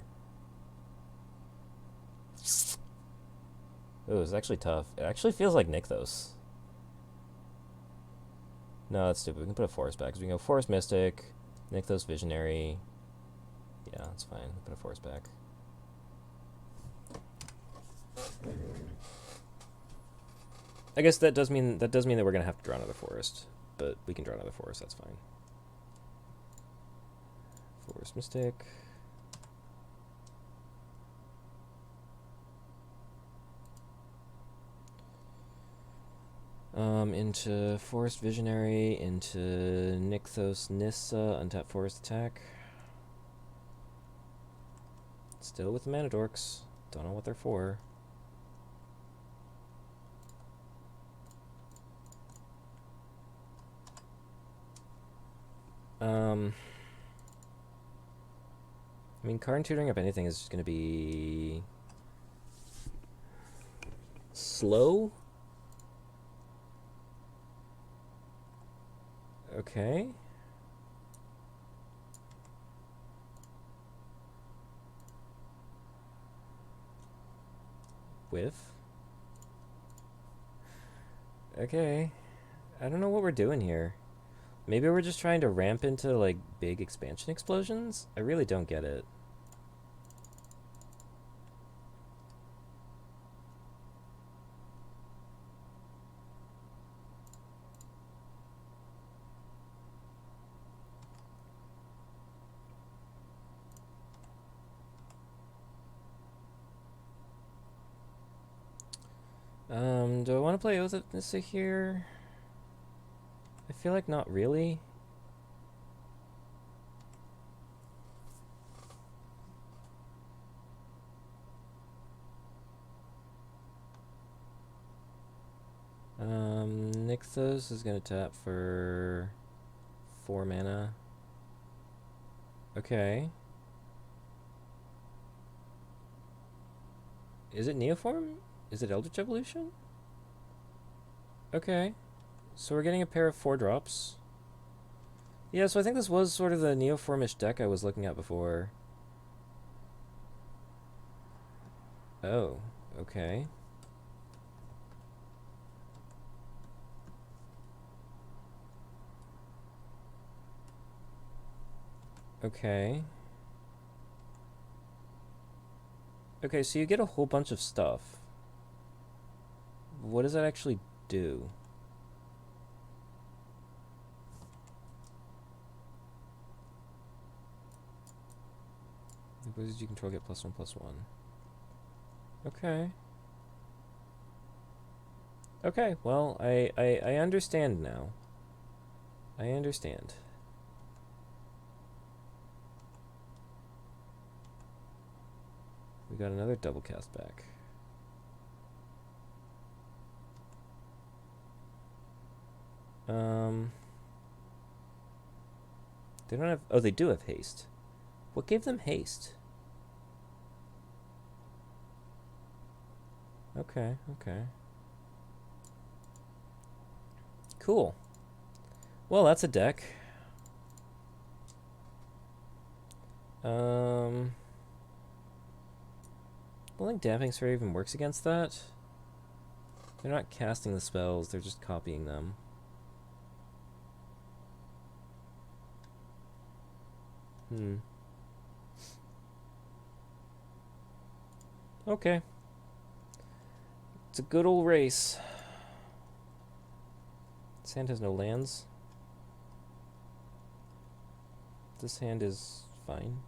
Ooh, it's actually tough. It actually feels like Nykthos. No, that's stupid. We can put a Forest back, because we can go Forest Mystic, Nykthos Visionary. Yeah, that's fine. Put a Forest back. I guess that does mean that we're gonna have to draw another Forest, but we can draw another Forest. That's fine. Forest Mystic. Into Forest Visionary, into Nykthos Nissa, untap Forest attack. Still with the Mana Dorks. Don't know what they're for. I mean, card tutoring up anything is just going to be slow. Okay. Whiff. Okay. I don't know what we're doing here. Maybe we're just trying to ramp into, like, big expansion explosions? I really don't get it. Do I want to play Oath of Nissa here? I feel like not really. Nykthos is going to tap for 4 mana. Okay. Is it Neoform? Is it Eldritch Evolution? Okay. So we're getting a pair of 4-drops. Yeah, so I think this was sort of the Neoformish deck I was looking at before. Oh, okay. Okay. Okay, so you get a whole bunch of stuff. What does that actually do? What did you control get +1/+1? Okay. Okay, well, I understand now. I understand. We got another double cast back. They don't have... Oh, they do have haste. What gave them haste? Okay, okay. Cool. Well, that's a deck. I don't think Damping Sphere even works against that. They're not casting the spells, they're just copying them. Okay. It's a good old race. This hand has no lands. This hand is fine.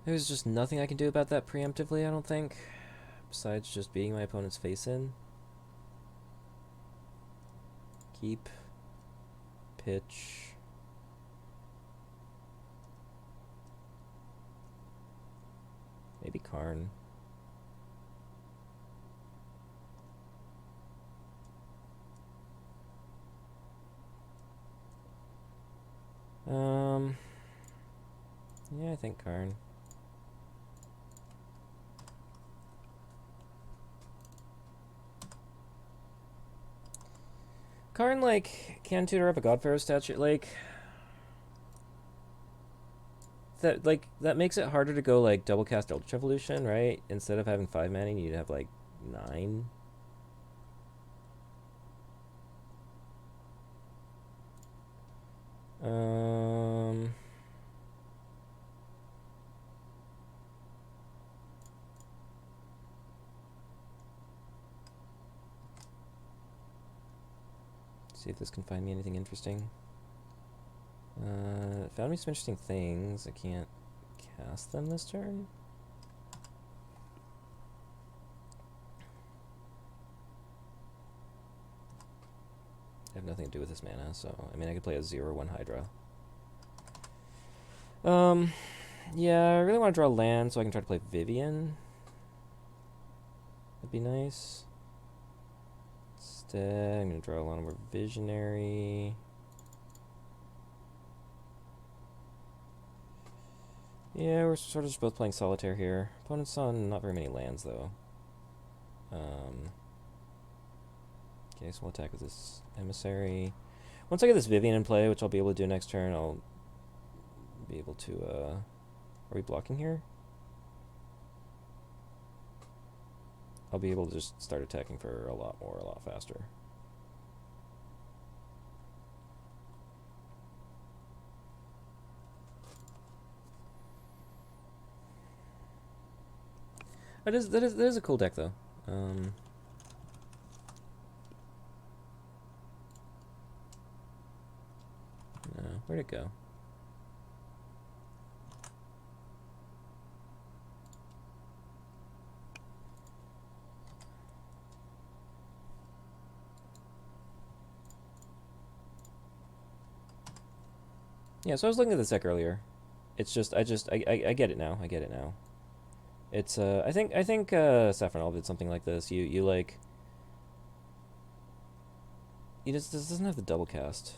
There's just nothing I can do about that preemptively, I don't think. Besides just beating my opponent's face in. Keep. Pitch. Maybe Karn. Yeah, I think Karn. Karn, like, can tutor up a Godpharaoh statue, like... That makes it harder to go, like, double cast Eldritch Evolution, right? Instead of having 5 mana, you need to have, like, 9. See if this can find me anything interesting. Found me some interesting things. I can't cast them this turn. I have nothing to do with this mana, so I mean I could play a 0/1 Hydra. Yeah, I really want to draw land so I can try to play Vivian. That'd be nice. Instead, I'm gonna draw a lot more Visionary. Yeah, we're sort of just both playing Solitaire here. Opponent's on not very many lands, though. Okay, so we'll attack with this Emissary. Once I get this Vivian in play, which I'll be able to do next turn, I'll be able to, Are we blocking here? I'll be able to just start attacking for a lot more, a lot faster. That is a cool deck, though. No, where'd it go? Yeah, so I was looking at this deck earlier. It's just, I get it now. I get it now. It's, I think Saffronal did something like this. You like... This doesn't have the double cast.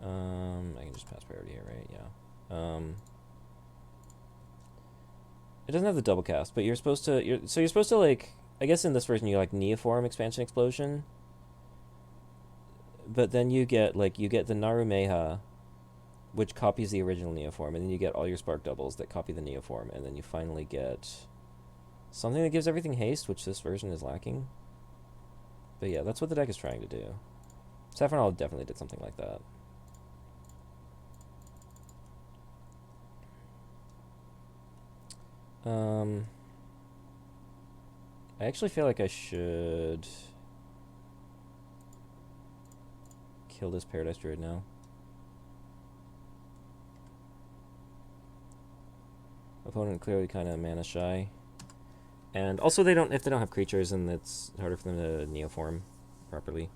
I can just pass priority here, right? Yeah. It doesn't have the double cast, but you're supposed to, you're supposed to, like, I guess in this version you like Neoform Expansion Explosion. But then you get the Narumeha, which copies the original Neoform, and then you get all your Spark Doubles that copy the Neoform, and then you finally get something that gives everything haste, which this version is lacking. But yeah, that's what the deck is trying to do. Saffronal definitely did something like that. I actually feel like I should kill this Paradise Druid now. Opponent clearly kind of mana shy. And also if they don't have creatures, then it's harder for them to Neoform properly.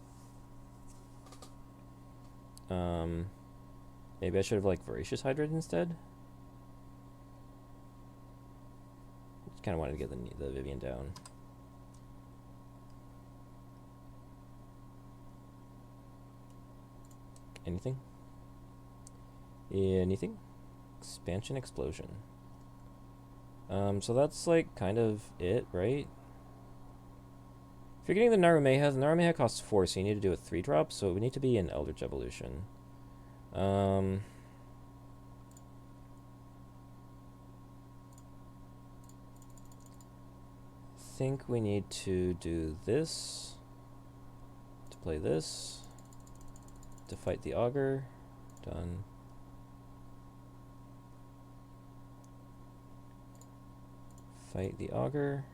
Maybe I should have like Voracious Hydra instead. Just kind of wanted to get the Vivian down. Anything? Anything? Expansion Explosion. So that's like kind of it, right? If you're getting the Narumeha costs 4, so you need to do a 3-drop, so we need to be in Eldritch Evolution. I think we need to do this, to play this, to fight the Augur. Done. Fight the Augur.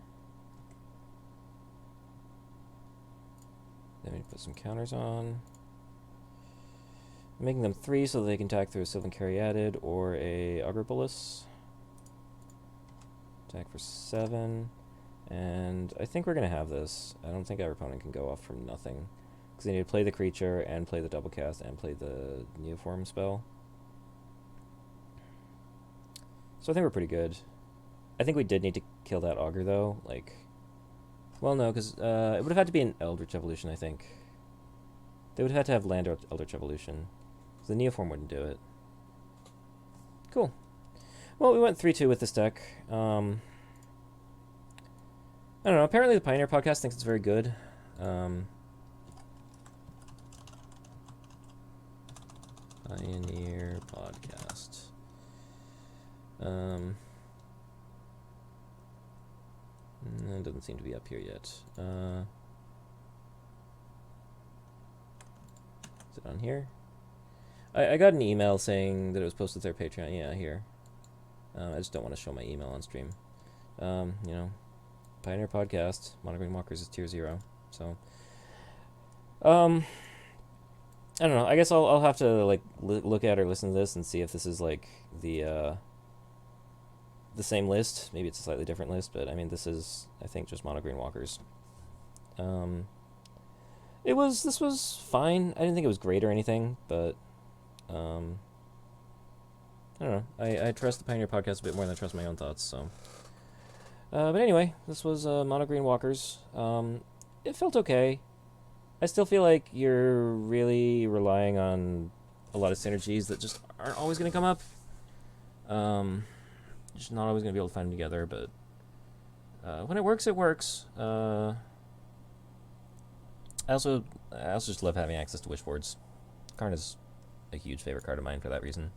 Then we put some counters on. Making them 3 so they can attack through a Sylvan Caryatid or a Augur Bolus. Attack for 7. And I think we're going to have this. I don't think our opponent can go off from nothing. Because they need to play the creature and play the double cast and play the Neoform spell. So I think we're pretty good. I think we did need to kill that Augur though. Like, well, no, because it would have had to be an Eldritch Evolution, I think. They would have had to have land Eldritch Evolution. The Neoform wouldn't do it. Cool. Well, we went 3-2 with this deck. I don't know, apparently the Pioneer podcast thinks it's very good. Pioneer podcast. It doesn't seem to be up here yet. Is it on here? I got an email saying that it was posted to their Patreon. Yeah, here. I just don't want to show my email on stream. You know, Pioneer Podcast, MonoG Walkers is tier 0. So, I don't know. I guess I'll have to like look at or listen to this and see if this is like the same list. Maybe it's a slightly different list, but I mean this is I think just MonoG Walkers. This was fine. I didn't think it was great or anything, but I don't know. I trust the Pioneer podcast a bit more than I trust my own thoughts. So, but anyway, this was MonoG Walkers. It felt okay. I still feel like you're really relying on a lot of synergies that just aren't always going to come up. Just not always going to be able to find them together, but when it works, it works. I also just love having access to Wishboards. Karn is a huge favorite card of mine for that reason.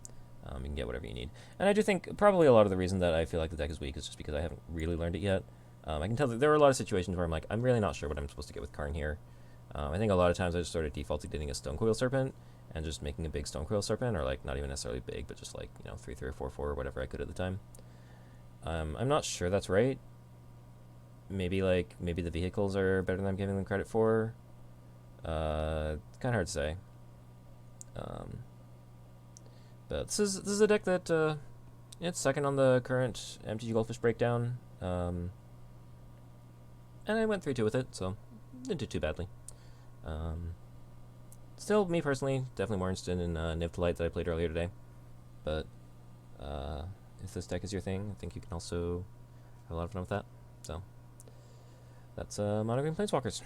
You can get whatever you need. And I do think probably a lot of the reason that I feel like the deck is weak is just because I haven't really learned it yet. I can tell that there are a lot of situations where I'm like, I'm really not sure what I'm supposed to get with Karn here. I think a lot of times I just sort of defaulted getting a Stonecoil Serpent and just making a big Stonecoil Serpent, or like not even necessarily big, but just like, you know, 3/3 or 4/4 or whatever I could at the time. I'm not sure that's right. Maybe the vehicles are better than I'm giving them credit for. Kind of hard to say. But this is a deck that it's second on the current MTG Goldfish breakdown. And I went 3-2 with it, so didn't do too badly. Still, me personally, definitely more interested in Niv to Light that I played earlier today. But if this deck is your thing, I think you can also have a lot of fun with that. So that's MonoG Planeswalkers.